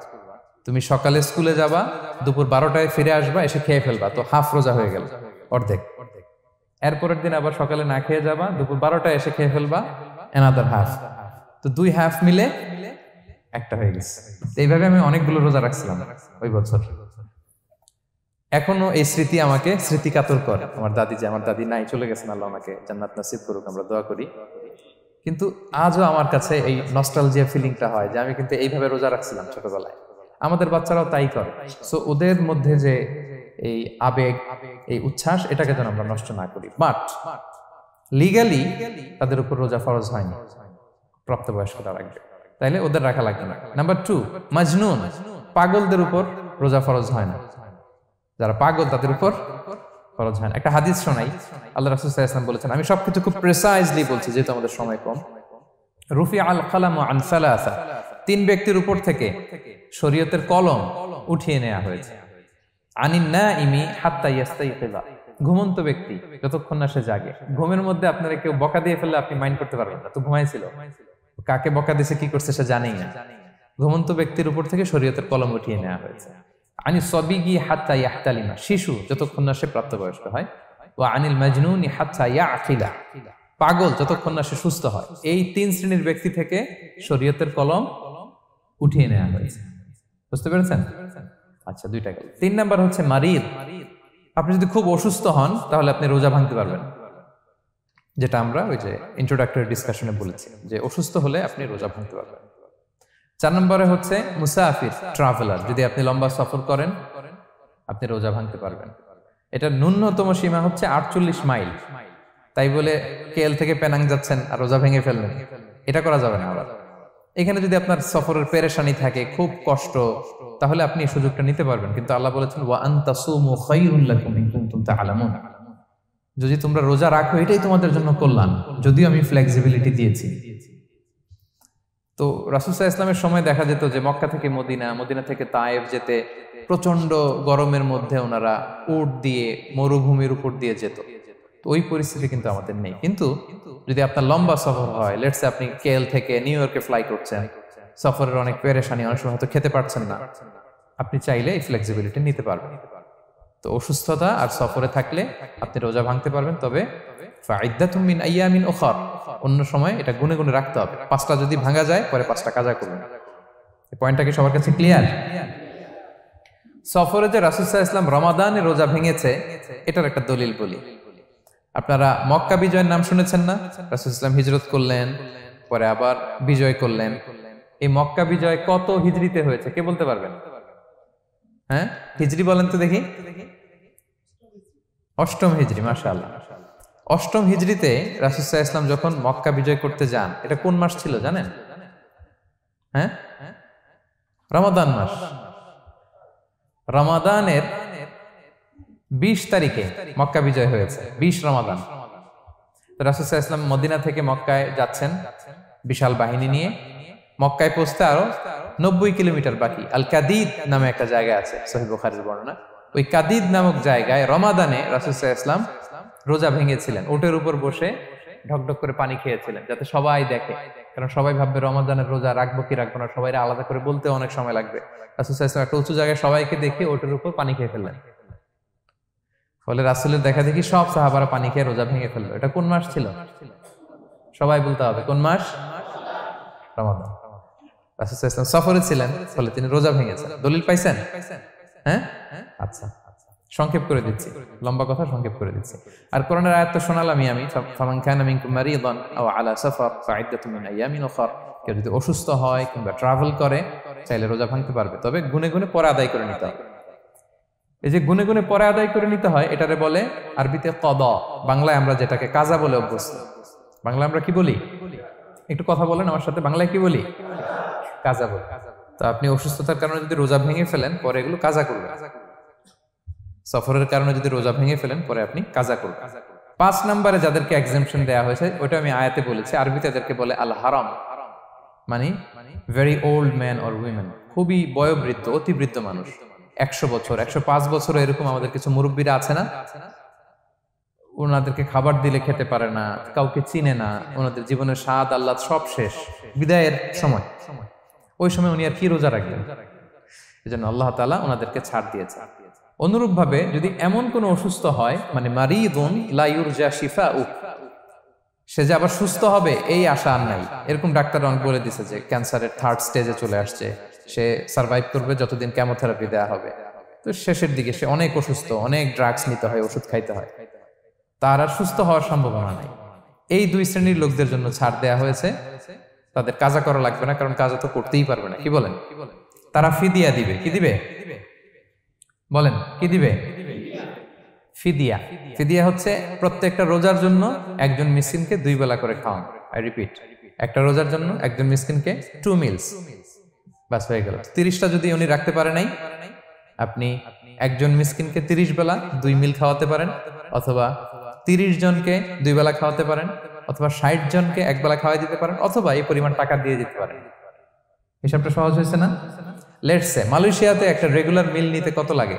তুমি সকালে স্কুলে যাবা, দুপুর 12টায় ফিরে আসবা, এসে খেয়ে ফেলবা, তো হাফ রোজা হয়ে গেল, অর্ধেক। এরপরের দিন আবার সকালে না খেয়ে যাবা, দুপুর 12টায় এসে খেয়ে ফেলবা, অ্যানাদার হাফ, তো 2 হাফ মিলে একটা হয়ে গেছে। এইভাবে আমি অনেকগুলো রোজা রাখছিলাম ওই বছর। এখনো এই স্মৃতি আমাকে স্মৃতিকাতর করে। আমার দাদি, যে আমার দাদি নাই, চলে গেছেন, আল্লাহ আমাকে জান্নাত নসিব করুক, আমরা দোয়া করি। কিন্তু আজও আমার কাছে এই নস্টালজিয়া ফিলিংটা হয় যে আমি কিন্তু এইভাবে রোজা রাখছিলাম ছোটবেলায়। আমাদের বাচ্চারাও তাই করে। সো ওদের মধ্যে যে এই আবেগ, এই উচ্ছ্বাস, এটাকে যেন আমরা নষ্ট না করি। বাট লিগালি তাদের উপর রোজা ফরজ হয়নি, প্রাপ্তবয়স্করা রাখবে, তাইলে ওদের রাখা লাগবে না। নাম্বার 2, মাজনুন, পাগলদের উপর রোজা ফরজ হয় না। যারা পাগল তাদের উপর ফরজ হয় না। একটা হাদিস শোনাই, আল্লাহ রাসূল সাল্লাল্লাহু আলাইহি ওয়াসাল্লাম বলেছেন, আমি সবকিছু খুব প্রিসাইজলি বলছি যেহেতু আমাদের সময় কম। রুফি আল কালামু আন সালাসা, 3 ব্যক্তির উপর থেকে শরীয়তের কলম উঠিয়ে নেওয়া হয়েছে। আনিন নাইমি হাত্তা ইয়াস্তাইকিযা, ঘুমন্ত ব্যক্তি যতক্ষণ না সে জাগে। ঘুমের মধ্যে আপনারা কেউ বকা দিয়ে ফেললে আপনি মাইন্ড করতে পারবেন না, তো ঘুমাইছিল, কাকে বকা দিয়েছে কি করছে সে জানেই না। ঘুমন্ত ব্যক্তির উপর থেকে শরীয়তের কলম উঠিয়ে নেওয়া হয়েছে। আনি সবিগি হাত্তা ইয়াহতালিমা, শিশু যতক্ষণ না সে প্রাপ্তবয়স্ক হয়। ওয়া আনিল মাজনুনি হাত্তা ইয়াকিলা, পাগল যতক্ষণ না সে সুস্থ হয়। এই 3 শ্রেণীর ব্যক্তি থেকে শরীয়তের কলম উঠিয়ে নেওয়া হয়েছে। বুঝতে পেরেছেন? আচ্ছা, 2টা গেল। 3 নাম্বার হচ্ছে মারিদ, আপনি যদি খুব অসুস্থ হন তাহলে আপনি রোজা ভাঙতে পারবেন, যেটা আমরা ওই যে ইন্ট্রোডাক্টরি ডিসকাশনে বলেছি যে অসুস্থ হলে আপনি রোজা ভাঙতে পারবেন। 4 নম্বরে হচ্ছে মুসাফির, ট্রাভেলার, যদি আপনি লম্বা সফর করেন আপনি রোজা ভাঙতে পারবেন। এটা ন্যূনতম সীমা হচ্ছে 48 মাইল। তাই বলে কেএল থেকে পেনাং যাচ্ছেন আর রোজা ভেঙে ফেললেন, এটা করা যাবে না। আবার এখানে যদি আপনার সফরের পেরেশানি থাকে, খুব কষ্ট, তাহলে আপনি এই সুযোগটা নিতে পারবেন। কিন্তু আল্লাহ বলেছেন ওয়া আনতাসুমু খায়রুল লাকুম ইন কুনতুম তা'লামুন, যদি তোমরা রোজা রাখো এটাই তোমাদের জন্য কল্যাণ, যদিও আমি ফ্লেক্সিবিলিটি দিয়েছি। তো রাসূল সাল্লাল্লাহু আলাইহি ওয়াসাল্লামের সময় দেখা যেত যে মক্কা থেকে মদিনা, মদিনা থেকে তায়েফ যেতে প্রচন্ড গরমের মধ্যে ওনারা উট দিয়ে মরুভূমির উপর দিয়ে যেত। তো ওই পরিস্থিতি কিন্তু আমাদের নেই। কিন্তু যদি আপনার লম্বা সফর হয়, লেটস সে আপনি কেএল থেকে নিউ ইয়র্কে ফ্লাই করছেন, সফরের অনেক পেরেশানি, অনেক সময় হয়তো খেতে পারছেন না, আপনি চাইলে এই ফ্লেক্সিবিলিটি নিতে পারবেন। তো অসুস্থতা আর সফরে থাকলে আপনি রোজা ভাঙতে পারবেন, তবে ফাইদ্দাতুম মিন আইয়ামিন উখার, অন্য সময় এটা গুনে গুনে রাখতে হবে। 5টা যদি ভাঙা যায় পরে 5টা কাজা করবেন। এই পয়েন্টটা কি সবার কাছে ক্লিয়ার? সফরে যে রাসূল সাল্লাল্লাহু আলাইহি ওয়াসাল্লাম রমাদানে রোজা ভেঙেছে, এটার একটা দলিল বলি। আপনারা মক্কা বিজয়ের নাম শুনেছেন না? রাসূল সাল্লাল্লাহু আলাইহি ওয়াসাল্লাম হিজরত করলেন, পরে আবার বিজয় করলেন। এই মক্কা বিজয় কত হিজরিতে হয়েছে কে বলতে পারবেন? হ্যাঁ, হিজরি বলেন তো দেখি। 8ম হিজরি, মাশাআল্লাহ। 8ম হিজরিতে রাসূল সাল্লাল্লাহু আলাইহি ওয়াসাল্লাম যখন মক্কা বিজয় করতে যান, এটা কোন মাস ছিল জানেন? হ্যাঁ, রমাদান মাস। রমাদানের 20 তারিখে মক্কা বিজয় হয়েছে, 20 রমাদান। তো রাসূল সাল্লাল্লাহু আলাইহি ওয়াসাল্লাম মদিনা থেকে মক্কায় যাচ্ছেন বিশাল বাহিনী নিয়ে। মক্কায় পৌঁছতে আরো 90 কিলোমিটার বাকি। আল কাদিদ নামে একটা জায়গা আছে, সহিহ বুখারীর বর্ণনা। ওই কাদিদ নামক জায়গায় রমাদানে রাসূল সাল্লাল্লাহু আলাইহি ওয়াসাল্লাম রোজা ভেঙেছিলেন, ওটের উপর বসে ঢকঢক করে পানি খেয়েছিলেন, যাতে সবাই দেখে। কারণ সবাই ভাববে রমাদানের রোজা রাখবো কি রাখবো না, সবাই আলাদা করে বলতে অনেক সময় লাগবে। রাসূল সাল্লাল্লাহু আলাইহি ওয়াসাল্লাম একটা উঁচু জায়গায় সবাইকে দেখে ওটের উপর পানি খেয়ে ফেললেন। ফলে রাসূলের দেখা দেখি সব সাহাবারা পানি খেয়ে রোজা ভেঙে ফেললো। এটা কোন মাস ছিল? সবাই বলতে হবে কোন মাস? রমাদান। রাসূল সাল্লাল্লাহু আলাইহি ওয়াসাল্লাম সফরে ছিলেন, ফলে তিনি রোজা ভেঙেছেন। দলিল পাইছেন? হ্যাঁ, আচ্ছা সংক্ষেপ করে দিচ্ছি, লম্বা কথা সংক্ষেপ করে দিচ্ছি। আর কোরআনের আয়াত তো শোনালামই আমি, ফামান কানা মিনকুম মারিদান আও আলা সাফার ফাইদ্দাতুম মিন আইয়ামিন উখর। কেউ যদি অসুস্থ হয় কিংবা ট্রাভেল করে, চাইলে রোজা ভাঙতে পারবে, তবে গুনে গুনে পরে আদায় করে নিতে হবে। এই যে গুনে গুনে পরে আদায় করে নিতে হয়, এটারে বলে আরবিতে কদা, বাংলায় আমরা যেটাকে কাজা বলে অভ্যস্ত। বাংলা আমরা কি বলি? একটু কথা বলেন আমার সাথে, বাংলায় কি বলি? কাজা বলি। তো আপনি অসুস্থতার কারণে যদি রোজা ভেঙে ফেলেন, পরে এগুলো কাজা করবেন। সফরের কারণে যদি রোজা ভেঙে ফেলেন, পরে আপনি কাজা করবেন। 5 নম্বরে যাদেরকে এক্সাম্পশন দেয়া হয়েছে, ওটা আমি আয়াতে বলেছি। আরবিতে এদেরকে বলে আল হারাম, মানে very old man or women, খুবই বয়োবৃদ্ধ, অতিবৃদ্ধ মানুষ। 100 বছর, 105 বছর এরকম আমাদের কিছু মুরব্বীরা আছে না, ওনাদেরকে খাবার দিলে খেতে পারে না, কাউকে চিনে না, ওনাদের জীবনের স্বাদ আল্লাহ সব শেষ, বিদায়ের সময়। ওই সময় উনি আর কি রোজা রাখবেন? এজন্য আল্লাহ তাআলা ওনাদেরকে ছাড় দিয়েছে। অনুরূপ ভাবে যদি এমন কোন অসুস্থ হয়, মানে মারিদুন লা ইউরজা শিফাউ, সে যে আবার সুস্থ হবে এই আশা আর নাই, এরকম ডাক্তার অনেক বলে দিছে যে ক্যান্সারের 3rd স্টেজে চলে আসছে, সে সার্ভাইভ করবে যতদিন কেমোথেরাপি দেওয়া হবে। তো শেষের দিকে সে অনেক অসুস্থ, অনেক ড্রাগস নিতে হয়, ওষুধ খাইতে হয়, তার আর সুস্থ হওয়ার সম্ভাবনা নাই। এই 2 শ্রেণীর লোকদের জন্য ছাড় দেয়া হয়েছে, তাদের কাজা করা লাগবে না, কারণ কাজা তো করতেই পারবে না। কি বলেন? তারা ফিদিয়া দিবে। কি দিবে বলেন? কি দিবে? ফিদিয়া। ফিদিয়া হচ্ছে প্রত্যেকটা রোজার জন্য একজন মিসকিনকে 2 বেলা করে খাওয়ানো। আই রিপিট, একটা রোজার জন্য একজন মিসকিনকে 2 মিলস, বাস হয়ে গেল। 30টা যদি উনি রাখতে পারে নাই, আপনি একজন মিসকিনকে 30 বেলা 2 মিল খাওয়াতে পারেন, অথবা 30 জনকে 2 বেলা খাওয়াতে পারেন, অথবা 60 জনকে 1 বেলা খাওয়াই দিতে পারেন, অথবা এই পরিমাণ টাকা দিয়ে দিতে পারেন। হিসাবটা সহজ হয়েছে না? লেটস সে মালয়েশিয়াতে একটা রেগুলার মিল নিতে কত লাগে?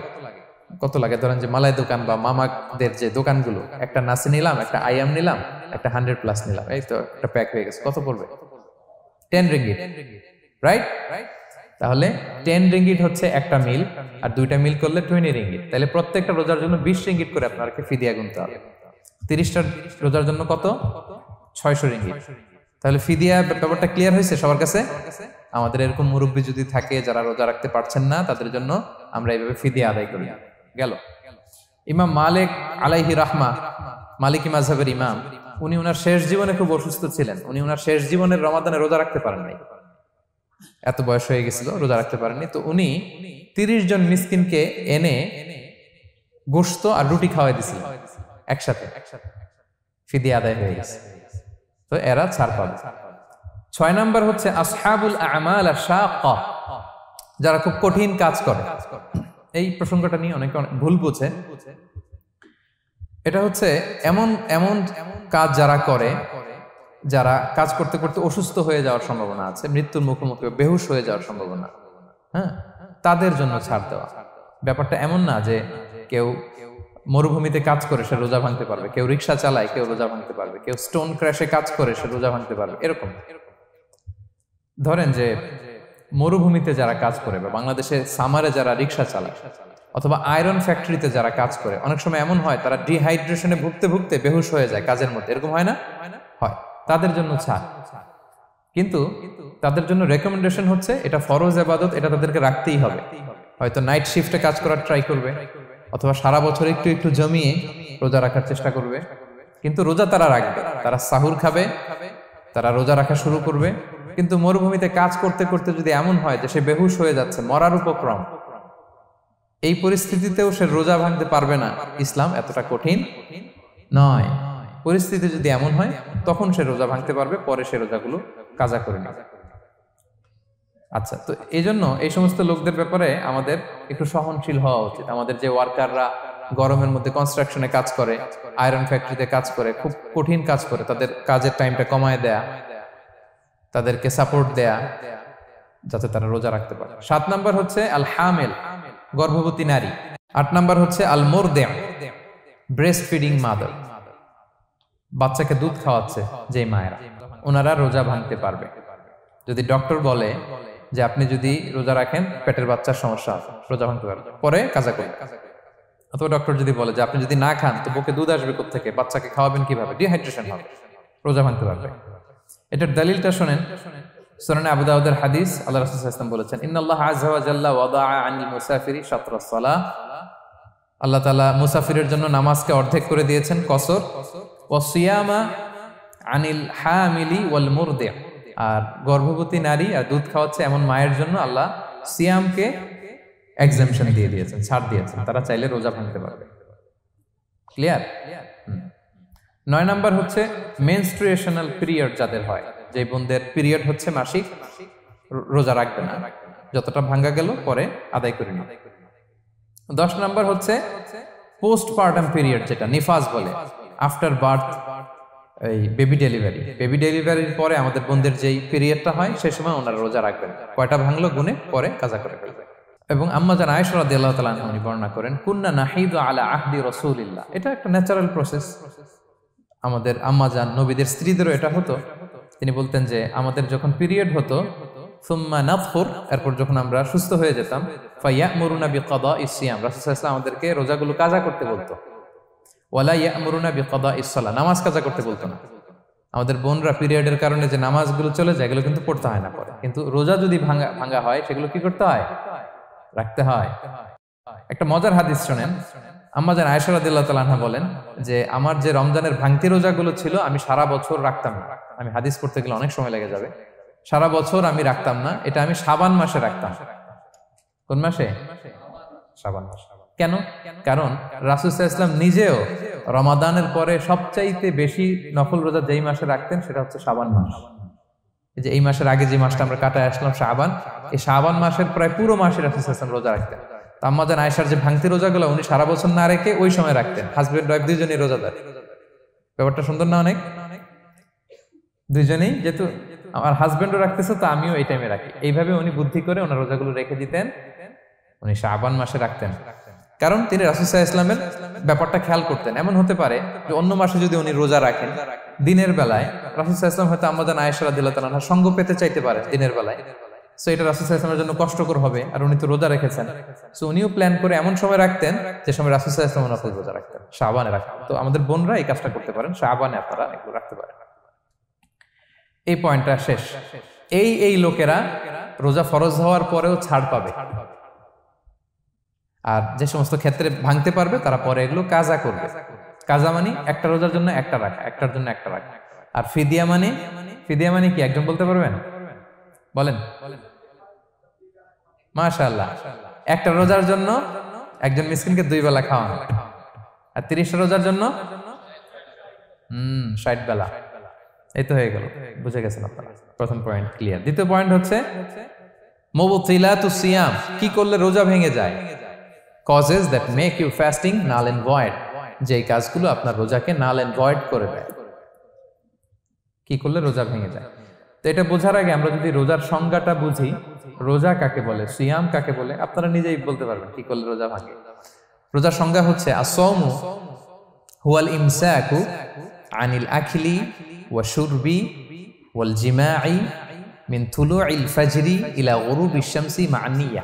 ধরেন যে মালাই দোকান বা মামাদের যে দোকানগুলো, একটা নাসি নিলাম, একটা আইয়াম নিলাম, একটা 100+ নিলাম, এই তো একটা প্যাক হয়ে গেছে। কত পড়বে? 10 রিঙ্গিট, রাইট? তাহলে 10 রিঙ্গিট হচ্ছে একটা মিল, আর 2টা মিল করলে 20 রিঙ্গিট। তাহলে প্রত্যেকটা রোজার জন্য 20 রিঙ্গিট করে আপনাকে ফিদিয়া গুনতে হবে। 30টা রোজার জন্য কত? 600 রিঙ্গিট। তাহলে ফিদিয়া ব্যাপারটা ক্লিয়ার হয়েছে সবার কাছে? আমাদের এরকম মুরব্বী যদি থাকে যারা রোজা রাখতে পারছেন না, তাদের জন্য আমরা এইভাবে ফিদিয়া আদায় করি। গেল। ইমাম মালিক আলাইহি রাহমা, মালিকি মাযহাবের ইমাম, উনি ওনার শেষ জীবনে খুব অসুস্থ ছিলেন। উনি ওনার শেষ জীবনের রমাদানে রোজা রাখতে পারেন নাই, এত বয়স হয়ে গেছিল, রোজা রাখতে পারেননি। তো উনি 30 জন মিসকিনকে এনে গোশত আর রুটি খাওয়াই দিছিলেন একসাথে, ফিদিয়া আদায় হয়ে গেছে। তো এরা ছাড় পাবে। 6 নাম্বার হচ্ছে আসহাবুল আমাল আশ-শাক্কা, যারা খুব কঠিন কাজ করে। এই প্রসঙ্গটা নিয়ে অনেকে ভুল বোঝে। এটা হচ্ছে এমন এমন কাজ যারা করে, যারা কাজ করতে করতে অসুস্থ হয়ে যাওয়ার সম্ভাবনা আছে, মৃত্যুর মুখোমুখি বেহুশ হয়ে যাওয়ার সম্ভাবনা, হ্যাঁ, তাদের জন্য ছাড় দেওয়া। ব্যাপারটা এমন না যে কেউ মরুভূমিতে কাজ করে সে রোজা ভাঙতে পারবে, কেউ রিক্সা চালায় কেউ রোজা ভাঙতে পারবে, কেউ স্টোন ক্র্যাশে কাজ করে সে রোজা ভাঙতে পারবে, এরকম। ধরেন যে মরুভূমিতে যারা কাজ করে, বা বাংলাদেশে সামারে যারা রিক্সা চালায়, অথবা আয়রন ফ্যাক্টরিতে যারা কাজ করে, অনেক সময় এমন হয় তারা ডিহাইড্রেশনে ভুগতে ভুগতে বেহুশ হয়ে যায় কাজের মধ্যে, এরকম হয় না? হয়। তাদের জন্য ছাড়, কিন্তু তাদের জন্য রেকমেন্ডেশন হচ্ছে এটা ফরজ ইবাদত, এটা তাদেরকে রাখতেই হবে। হয়তো নাইট শিফটে কাজ করার ট্রাই করবে, অথবা সারা বছর একটু একটু জমিয়ে রোজা রাখার চেষ্টা করবে, কিন্তু রোজা তারা রাখবে, তারা সাহুর খাবে, তারা রোজা রাখা শুরু করবে। কিন্তু মরুভূমিতে কাজ করতে করতে যদি এমন হয় যে সে বেহুশ হয়ে যাচ্ছে, মরার উপক্রম, এই পরিস্থিতিতেও সে রোজা ভাঙতে পারবে না, ইসলাম এতটা কঠিন নয়। পরিস্থিতি যদি এমন হয় তখন সে রোজা ভাঙতে পারবে, পরে সে রোজাগুলো কাজা করে নেবে। আচ্ছা, তো এই জন্য এই সমস্ত লোকদের ব্যাপারে আমাদের একটু সহনশীল হওয়া উচিত। আমাদের যে ওয়ার্কাররা গরমের মধ্যে কনস্ট্রাকশনে কাজ করে, আয়রন ফ্যাক্টরিতে কাজ করে, খুব কঠিন কাজ করে, তাদের কাজের টাইমটা কমায় দেয়া, তাদেরকে সাপোর্ট দেয়া, যাতে তারা রোজা রাখতে পারে। 7 নাম্বার হচ্ছে আল হামিল, গর্ভবতী নারী। 8 নাম্বার হচ্ছে আল মুরদি, ব্রেস্ট ফিডিং মাদার, বাচ্চাকে দুধ খাওয়াচ্ছে যে মায়েরা, ওনারা রোজা ভাঙতে পারবে। যদি ডক্টর বলে যে আপনি যদি রোজা রাখেন পেটের বাচ্চার সমস্যা আছে, রোজা ভাঙতে পারবে, পরে কাজা করবে। অথবা ডক্টর যদি বলে যে আপনি যদি না খান তো বুকে দুধ আসবে কোত্থেকে, বাচ্চাকে খাওয়াবেন কিভাবে, ডিহাইড্রেশন হবে, রোজা ভাঙতে পারবে। এটার দলিলটা শোনেন, সুনানে আবু দাউদের হাদিস, আল্লাহ রাসূল সাল্লাল্লাহু আলাইহি ওয়াসাল্লাম বলেছেন, ইন্নাল্লাহ আযজা ওয়া জাল্লা ওয়াদাআ আনিল মুসাফিরি শাতরাস সালাহ, আল্লাহ তাআলা মুসাফিরের জন্য নামাজকে অর্ধেক করে দিয়েছেন, কসর, ওয়া সিয়ামা আনিল হামিলি ওয়াল মুরদি, আর গর্ভবতী নারী আর দুধ খাওয়াচ্ছে এমন মায়ের জন্য আল্লাহ সিয়ামকে এক্সাম্পশন দিয়ে দিয়েছেন, ছাড় দিয়েছেন, তারা চাইলে রোজা ভাঙতে পারবে। ক্লিয়ার? 9 নাম্বার হচ্ছে মেনস্ট্রুয়েশনাল পিরিয়ড যাদের হয়, যে বোনদের পিরিয়ড হচ্ছে মাসিক, রোজা রাখবে না, যতটা ভাঙ্গা গেল পরে আদায় করে নিবে। 10 নাম্বার হচ্ছে পোস্টপার্টাম পিরিয়ড, যেটা নিফাস বলে, আফটার বার্থ, এই বেবি ডেলিভারি, বেবি ডেলিভারির পরে আমাদের বোনদের যেই পিরিয়ডটা হয় সেই সময় ওনারা রোজা রাখবেন, কয়টা ভাঙলো গুনে পরে কাজা করে ফেলবে। এবং আম্মা জান আয়েশা রাদিয়াল্লাহু তাআলা আনহা উনি বর্ণনা করেন, কুন্না নাহিদু আলা আহদি রাসূলিল্লাহ, এটা একটা ন্যাচারাল প্রসেস, আমাদের আম্মা জান নবীদের স্ত্রীদেরও এটা হতো। তিনি বলতেন যে আমাদের যখন পিরিয়ড হতো, সুম্মা নাতহুর, এরপর যখন আমরা সুস্থ হয়ে যেতাম, ফায়ামুরুনা বিকাদাইস সিয়াম, রাসূল সাল্লাল্লাহু আলাইহি ওয়াসাল্লাম আমাদেরকে রোজাগুলো কাজা করতে বলতো, ওয়ালা ইয়ামুরুনা বিকাদাইস সালাহ, নামাজ কাজা করতে বলতো না। আমাদের বোনরা পিরিয়ডের কারণে যে নামাজগুলো চলে যায় এগুলো কিন্তু পড়তে হয় না পরে, কিন্তু রোজা যদি ভাঙা হয় সেগুলো কি করতে হয়, রাখতে হয়। একটা মজার হাদিস শোনেন, আম্মা জান আয়েশা রাদিয়াল্লাহু তাআলা আনহা বলেন যে আমার যে রমজানের ভাঙতি রোজাগুলো ছিল আমি সারা বছর রাখতাম না, আমি হাদিস পড়তে গেলে অনেক সময় লেগে যাবে, সারা বছর আমি রাখতাম না, এটা আমি শাবান মাসে রাখতাম। কোন মাসে? শাবান মাসে। কেন? কারণ রাসূল সাল্লাল্লাহু আলাইহি ওয়াসাল্লাম নিজেও রমাদানের পরে সবচাইতে বেশি নফল রোজা যেই মাসে রাখতেন সেটা হচ্ছে শাবান মাস। এই যে এই মাসের আগে যে মাসটা আমরা কাটায় আসলাম শাবান, এই শাবান মাসের প্রায় পুরো মাসে রাসূল সাল্লাল্লাহু আলাইহি ওয়াসাল্লাম রোজা রাখতেন। আম্মা জান আয়েশার যে ভাঙতি রোজাগুলো উনি সারা বছর না রেখে ওই সময় রাখতেন, হাজবেন্ড ওয়াইফ দুইজনেই রোজাদার। ব্যাপারটা সুন্দর না অনেক? দুইজনেই, যেহেতু আমার হাজবেন্ডও রাখতেছে তো আমিও এই টাইমে রাখি, এইভাবে উনি বুদ্ধি করে ওনার রোজাগুলো রেখে দিতেন, উনি শাবান মাসে রাখতেন। কারণ তিনি রাসূল সাল্লাল্লাহু আলাইহি ওয়াসাল্লামের ব্যাপারটা খেয়াল করতেন। এমন হতে পারে যে অন্য মাসে যদি উনি রোজা রাখেন দিনের বেলায়, রাসূল সাল্লাল্লাহু আলাইহি ওয়াসাল্লাম হয়তো আম্মা জান আয়েশা রাদিয়াল্লাহু তাআলা আনহা সঙ্গ পেতে চাইতে পারে দিনের বেলায়, সো এটা রাসূল সাল্লাল্লাহু আলাইহি ওয়াসাল্লামের জন্য কষ্টকর হবে, আর উনি তো রোজা রেখেছেন, সো উনিও প্ল্যান করে এমন সময় রাখতেন যে সময় রাসূল সাল্লাল্লাহু আলাইহি ওয়াসাল্লাম রোজা রাখতেন, শাবানে রাখতেন। তো আমাদের বোনরা এই কাজটা করতে পারেন, শাবানে আপনারা এগুলো রাখতে পারেন। এই পয়েন্টটা শেষ। এই লোকেরা রোজা ফরজ হওয়ার পরেও ছাড় পাবে, আর যে সমস্ত ক্ষেত্রে ভাঙতে পারবে তারা পরে এগুলো কাজা করবে। কাজা মানে একটা রোজার জন্য একটা রাখা, একটার জন্য একটা রাখা। আর ফিদিয়া মানে কি একজন বলতে পারবেন? বলেন। মাশাআল্লাহ, একটা রোজার জন্য একজন মিসকিনকে 2 বেলা খাওয়ানো, আর 30টা রোজার জন্য 60 বেলা। এই তো হয়ে গেল, বুঝে গেছেন আপনারা। প্রথম পয়েন্ট ক্লিয়ার। দ্বিতীয় পয়েন্ট হচ্ছে মুবতিলাতুস সিয়াম, কি করলে রোজা ভেঙে যায়। causes that make you fasting null and void, যেই কাজগুলো আপনার রোজাকে null and void করে দেয়। কি করলে রোজা ভেঙে যায়? তো এটা বোঝার আগে আমরা যদি রোজার সংজ্ঞাটা বুঝি, রোজা কাকে বলে, সিয়াম কাকে বলে, আপনারা নিজেই বলতে পারবেন কি করলে রোজা ভাঙে। রোজার সংজ্ঞা হচ্ছে আসওমু হুয়াল ইমসাকু আনিল আখলি ওয়া শুরবি ওয়াল জিমাই মিন তুলুইল ফাজরি ইলা গুরুবিশ শামসি মা নিয়া।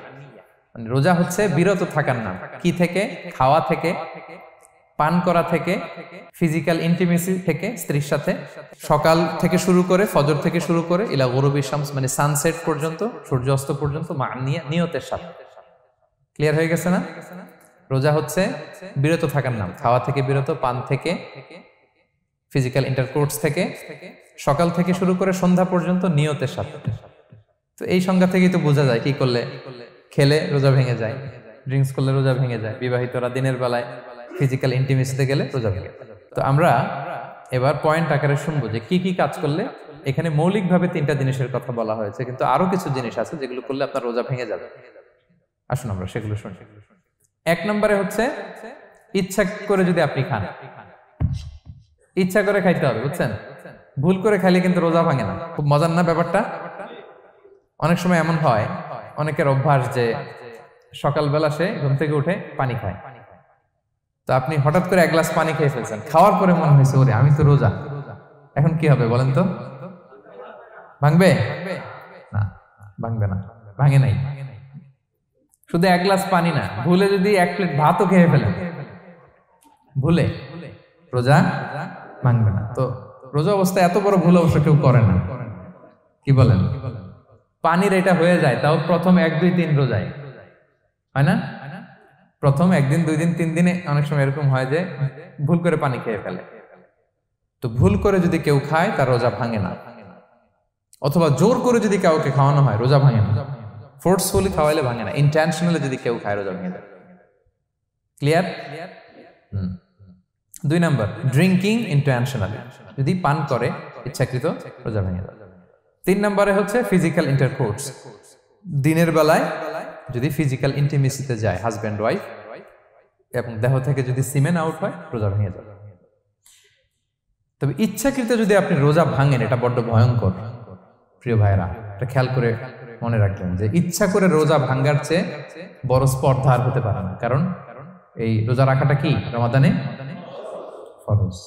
মানে রোজা হচ্ছে বিরত থাকার নাম। কি থেকে? খাওয়া থেকে, পান করা থেকে, ফিজিক্যাল ইন্টিমেসি থেকে স্ত্রীর সাথে, সকাল থেকে শুরু করে, ফজর থেকে শুরু করে ইলা গুরুবিশ শামস মানে সানসেট পর্যন্ত, সূর্যাস্ত পর্যন্ত, মা নিয়তের সাথে। ক্লিয়ার হয়ে গেছে না? রোজা হচ্ছে বিরত থাকার নাম, খাওয়া থেকে বিরত, পান থেকে, ফিজিক্যাল ইন্টারকোর্স থেকে, সকাল থেকে শুরু করে সন্ধ্যা পর্যন্ত নিয়তের সাথে। তো এই সংজ্ঞা থেকেই তো বোঝা যায় কি করলে, খেলে রোজা ভেঙে যায়, ড্রিঙ্কস করলে রোজা ভেঙে যায়, বিবাহিতরা দিনের বেলায় ফিজিক্যাল ইন্টিমেসিতে গেলে রোজা ভেঙে যায়। তো আমরা এবার পয়েন্ট আকারে শুনবো যে কি কি কাজ করলে। এখানে মৌলিকভাবে 3টা জিনিসের কথা বলা হয়েছে, কিন্তু আরো কিছু জিনিস আছে যেগুলো করলে আপনার রোজা ভেঙে যাবে। আসুন আমরা সেগুলো শুনি। 1 নম্বরে হচ্ছে ইচ্ছা করে যদি আপনি খান, ইচ্ছা করে খাইতে হবে, বুঝছেন? ভুল করে খাইলে কিন্তু রোজা ভাঙে না। খুব মজার না ব্যাপারটা? অনেক সময় এমন হয়, অনেকের অভ্যাস যে সকালবেলা সে ঘুম থেকে উঠে পানি খায়। তো আপনি হঠাৎ করে এক গ্লাস পানি খেয়ে ফেলছেন, খাওয়ার পরে মনে হয়েছে ওরে আমি তো রোজা, এখন কি হবে বলেন তো? ভাঙবে না? ভাঙবে না, ভাঙে নাই। শুধু এক গ্লাস পানি না, ভুলে যদি এক প্লেট ভাতও খেয়ে ফেলেন, ভুলে, রোজা ভাঙবে না। তো রোজা অবস্থায় এত বড় ভুল অবশ্য কেউ করে না, কি বলেন? পানির এটা হয়ে যায়, তাও প্রথম 1 2 3 রোজায় হয় না? প্রথম 1 দিন 2 দিন 3 দিনে অনেক সময় এরকম হয় যে ভুল করে পানি খেয়ে ফেলে। তো ভুল করে যদি কেউ খায় তার রোজা ভাঙে না। অথবা জোর করে যদি কাউকে খাওয়ানো হয় রোজা ভাঙে না। ফোর্সফুলি খাওয়াইলে ভাঙে না, ইন্টেনশনালি যদি কেউ খায় রোজা ভেঙে যায়। ক্লিয়ার? 2 নাম্বার, ড্রিঙ্কিং ইন্টেনশনালি, যদি পান করে ইচ্ছাকৃত, রোজা ভেঙে যায়। 3 নম্বরে হচ্ছে ফিজিক্যাল ইন্টারকোর্স, দিনের বেলায় যদি ফিজিক্যাল ইন্টিমেসিতে যায় হাজব্যান্ড ওয়াইফ এবং দেহ থেকে যদি সিমেন আউট হয় রোজা ভেঙে যায়। তবে ইচ্ছাকৃত যদি আপনি রোজা ভাঙেন, এটা বড্ড ভয়ঙ্কর প্রিয় ভাইরা। এটা খেয়াল করে মনে রাখবেন যে ইচ্ছা করে রোজা ভাঙার চেয়ে বড় স্পর্ধা আর হতে পারে না। কারণ এই রোজা রাখাটা কি রমাদানে ফরজ।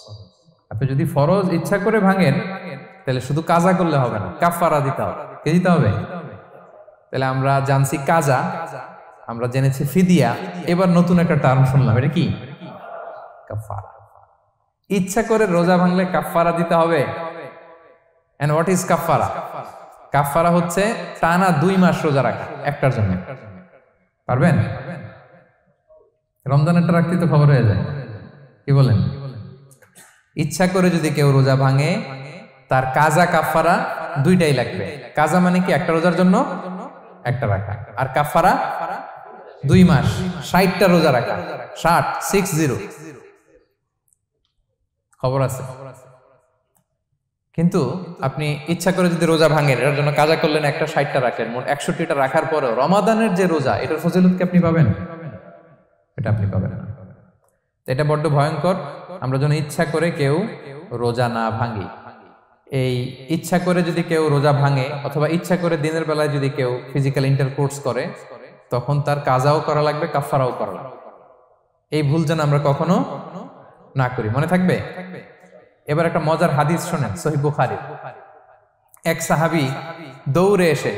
আপনি যদি ফরজ ইচ্ছা করে ভাঙেন তাহলে শুধু কাজা করলে হবে না, কাফারা দিতে হবে। কে দিতে হবে? তাহলে আমরা জানছি কাজা, আমরা জেনেছি ফিদিয়া, এবার নতুন একটা টার্ম শুনলাম, এটা কি? কাফারা। ইচ্ছা করে রোজা ভাঙলে কাফারা দিতে হবে। এন্ড হোয়াট ইজ কাফারা? কাফারা হচ্ছে টানা 2 মাস রোজা রাখা একটার জন্য। পারবেন? রমজানেরটা রাখতে তো খবর হয়ে যায়, কি বলেন? ইচ্ছা করে যদি কেউ রোজা ভাঙে তার কাজা কাফারা 2টাই লাগবে। কাজা মানে কি? একটা রোজার জন্য একটা রাখা, আর কাফারা 2 মাস 60টা রোজা রাখা। 60 খবর আছে। কিন্তু আপনি ইচ্ছা করে যদি রোজা ভাঙেন, এটার জন্য কাজা করলেন, একটা 60টা রাখলেন, মোট 61টা রাখার পরেও রমাদানের যে রোজা, এটার ফজিলত কি আপনি পাবেন? এটা আপনি পাবেন না। এটা বড্ড ভয়ঙ্কর। আমরা যেন ইচ্ছা করে কেউ রোজা না ভাঙি। এই ইচ্ছা করে যদি কেউ রোজা ভাঙে অথবা ইচ্ছা করে দিনের বেলায় যদি কেউ ফিজিক্যাল ইন্টারকোর্স করে, তখন তার কাজাও করা লাগবে, কাফারাও করা লাগবে। এই ভুল যেন আমরা কখনো না করি, মনে থাকবে? এবার একটা মজার হাদিস শোনেন, সহিহ বুখারী। এক সাহাবী দৌড়ে এসে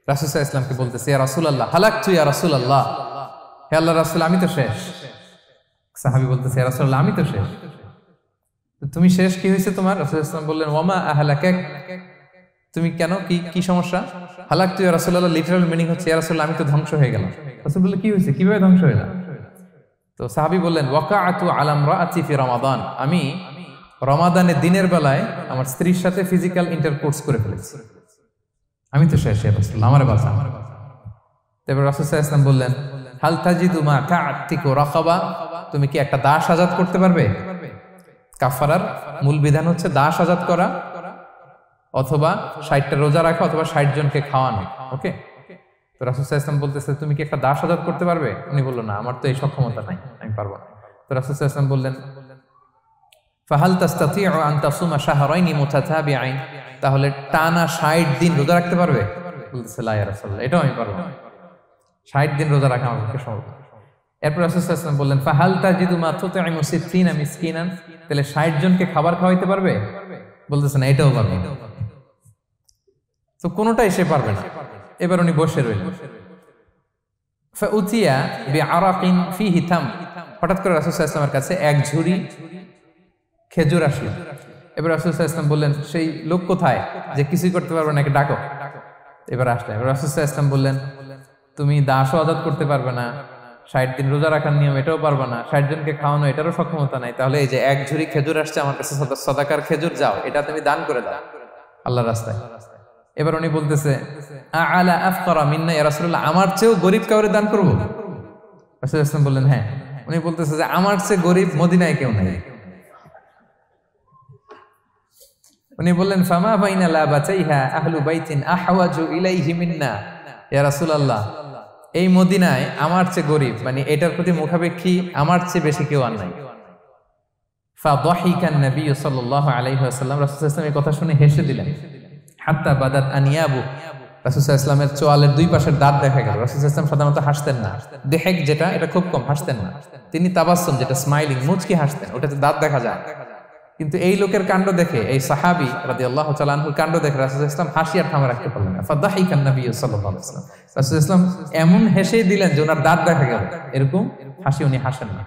রাসূল সাল্লাল্লাহু আলাইহি ওয়াসাল্লামকে বলতেছে, ইয়া রাসূলুল্লাহ হালাকতু ইয়া রাসূলুল্লাহ, হে আল্লাহর রাসূল আমি তো শেষ। সাহাবী বলতেছে, ইয়া রাসূলুল্লাহ আমি তো শেষ। তুমি শেষ, কি হয়েছে তোমার? রাসূল সাল্লাল্লাহু আলাইহি ওয়াসাল্লাম বললেন, ওয়ামা আহলাকাক, তুমি কেন, কি সমস্যা? হালাকতু ইয়া রাসূলুল্লাহ লিটারাল মিনিং হচ্ছে, ইয়া রাসূলুল্লাহ আমি তো ধ্বংস হয়ে গেলাম। রাসূল বললেন, কি হয়েছে, কিভাবে ধ্বংস হইলা? তো সাহাবী বললেন, ওয়াকাআতু আলা ইমরাআতি ফি রমাদান, আমি রমাদানে দিনের বেলায় আমার স্ত্রীর সাথে ফিজিক্যাল ইন্টারকোর্স করে ফেলেছি, আমি তো শেষ, ইয়া রাসূলুল্লাহ আমারে বাঁচান। তারপর রাসূল সাল্লাল্লাহু আলাইহি ওয়াসাল্লাম বললেন, হাল তাজিদু মা কা'আতিকু রাকাবা, তুমি কি একটা দাস আজাদ করতে পারবে? কাফারার মূল বিধান হচ্ছে দাস আজাদ করা অথবা 60টা রোজা রাখা অথবা 60 জনকে খাওয়ানো। ওকে, তো রাসূল সাল্লাল্লাহু আলাইহি ওয়াসাল্লাম বলতেছে, তুমি কি একটা দাস আজাদ করতে পারবে? উনি বলল, না আমার তো এই সক্ষমতা নাই, আমি পারবো না। তো রাসূল সাল্লাল্লাহু আলাইহি ওয়াসাল্লাম বললেন, ফাহাল তাস্তাতিউ আন তাসুমা শাহরাইনি মুতাতাবিআইন, তাহলে টানা 60 দিন রোজা রাখতে পারবে? বলতেছে, লা ইয়া রাসূলুল্লাহ, এটাও আমি পারবো না, 60 দিন রোজা রাখা আমার পক্ষে সম্ভব না। এরপর রাসূল সাল্লাল্লাহু আলাইহি ওয়াসাল্লাম বললেন, ফাহাল তাজিদু মা তুতঈমু 60 মিসকিনান, তাহলে 60 জনকে খাবার খাওয়াইতে পারবে? বলতেছে, না এটাও পারবো না। তো কোনোটাই সে পারবে না। এবার উনি বসে রইলেন। ফাউতিয়া বিআরাকিন ফিহি তাম, হঠাৎ করে রাসূল সাল্লাল্লাহু আলাইহি ওয়াসাল্লামের কাছে এক ঝুড়ি খেজুর আসলো। এবার রাসূল সাল্লাল্লাহু আলাইহি ওয়াসাল্লাম বললেন, সেই লোক কোথায় যে কিছুই করতে পারবে না, ডাকো। এবার আসলে এবার রাসূল সাল্লাল্লাহু আলাইহি ওয়াসাল্লাম বললেন, তুমি দাসও আজাদ করতে পারবে না, 60 দিন রোজা রাখার নিয়ম এটাও পারবে না, 60 জনকে খাওয়ানো এটারও সক্ষমতা নাই, তাহলে এই যে এক ঝুড়ি খেজুর আসছে আমার কাছে, সাদাকার খেজুর, যাও এটা তুমি দান করে দাও আল্লাহর রাস্তায়। এবার উনি বলতেছে, আলা আফকারা মিন্না ইয়া রাসূলুল্লাহ, আমার চেয়েও গরীব কাউরে দান করব? রাসূল সাল্লাল্লাহু আলাইহি ওয়াসাল্লাম বললেন, হ্যাঁ। উনি বলতেছে যে আমার চেয়ে গরীব মদিনায় কেউ নাই। উনি বললেন, ফামা বাইনা লাবাতাইহা আহলু বাইতিন আহওয়াজু ইলাইহি মিন্না ইয়া রাসূলুল্লাহ, এই মদিনায় আমার চেয়ে গরিব, মানে এটার প্রতি মুখাপেক্ষী আমার চেয়ে বেশি কেউ আর নাই। ফাদাহিকান নবী সাল্লাল্লাহু আলাইহি ওয়াসাল্লাম, রাসূল সাল্লাল্লাহু আলাইহি ওয়াসাল্লাম এই কথা শুনে হেসে দিলেন। হাত্তা বাদাত আনিয়াবু, রাসূল সাল্লাল্লাহু আলাইহি ওয়াসাল্লামের চোয়ালের দুই পাশের দাঁত দেখা গেল। রাসূল সাল্লাল্লাহু আলাইহি ওয়াসাল্লাম সাধারণত হাসতেন না, দেহেক যেটা এটা খুব কম হাসতেন না, তিনি তাবাসসুম যেটা স্মাইলিং মুচকি হাসতেন, ওটাতে দাঁত দেখা যায়। কিন্তু এই লোকের কাণ্ড দেখে, এই সাহাবী রাদিয়াল্লাহু তাআলা আনহুর কাণ্ড দেখে রাসূল সাল্লাল্লাহু আলাইহি ওয়াসাল্লাম হাসি আর থামা রাখতে পারলেন না। ফাদাহিকান নবী সাল্লাল্লাহু আলাইহি ওয়াসাল্লাম, রাসূল সাল্লাল্লাহু আলাইহি ওয়াসাল্লাম এমন হেসে দিলেন যে ওনার দাঁত দেখা গেল, এরকম হাসি উনি হাসেন না।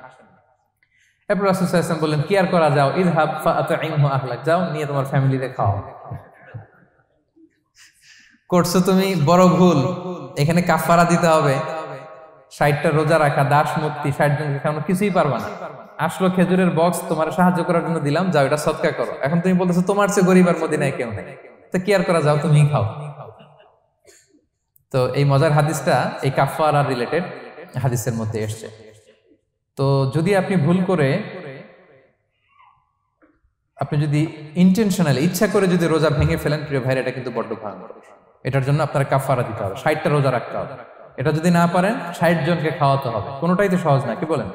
এরপর রাসূল সাল্লাল্লাহু আলাইহি ওয়াসাল্লাম বললেন, কি আর করা, যাও, ইযহাব ফাআতইমহু আহলাক, যাও নিয়ে তোমার ফ্যামিলিতে খাও। করছো তুমি বড় ভুল, এখানে কাফারা দিতে হবে, 60টা রোজা রাখা, দাস মুক্তি, 60 জনকে খাওয়ানো, কিছুই পারবা না। আসলো খেজুরের বক্স, তোমার সাহায্য করার জন্য দিলাম, যাও এটা সদকা করো। এখন তুমি বলতেছো তোমার চেয়ে গরিব আর মদিনায় কেউ নেই, তো কি আর করা, যাও তুমিই খাও। তো এই মজার হাদিসটা এই কাফারা রিলেটেড হাদিসের মধ্যে এসছে। তো যদি আপনি ভুল করে, আপনি যদি ইন্টেনশনালি ইচ্ছা করে যদি রোজা ভেঙে ফেলেন, প্রিয় ভাইরা, এটা কিন্তু বড্ড ভয়ঙ্কর। এটার জন্য আপনার কাফারা দিতে হবে, 60টা রোজা রাখতে হবে। এটা যদি না পারেন 60 জনকে খাওয়াতে হবে। কোনোটাই তো সহজ না, কি বলেন?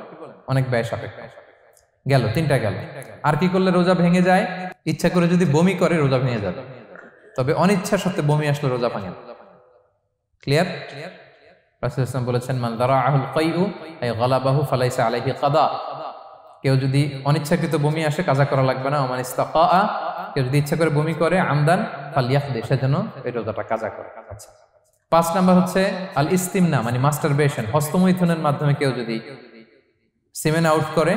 অনেক ব্যয় সাপেক্ষ। গেল 3টা গেল। আর কি করলে রোজা ভেঙে যায়? ইচ্ছা করে যদি বমি করে রোজা ভেঙে যাবে, তবে অনিচ্ছা সত্ত্বে বমি আসলে রোজা ভাঙে। ক্লিয়ার? রাসূল সাল্লাল্লাহু আলাইহি ওয়াসাল্লাম বলেছেন, মান দারাআহুল কাইউ আই গালাবাহু ফালাইসা আলাইহি কাদা। কেউ যদি অনিচ্ছাকৃত বমি আসে কাজা করা লাগবে না। ওমান ইস্তাকা, কেউ যদি ইচ্ছা করে বমি করে আমদান ফালইয়াকদি, সেজন্য এই রোজাটা কাজা করে। আচ্ছা, 5 নাম্বার হচ্ছে আল ইস্তিমনা, মানে মাস্টারবেশন, হস্তমৈথুনের মাধ্যমে কেউ যদি সিমেন আউট করে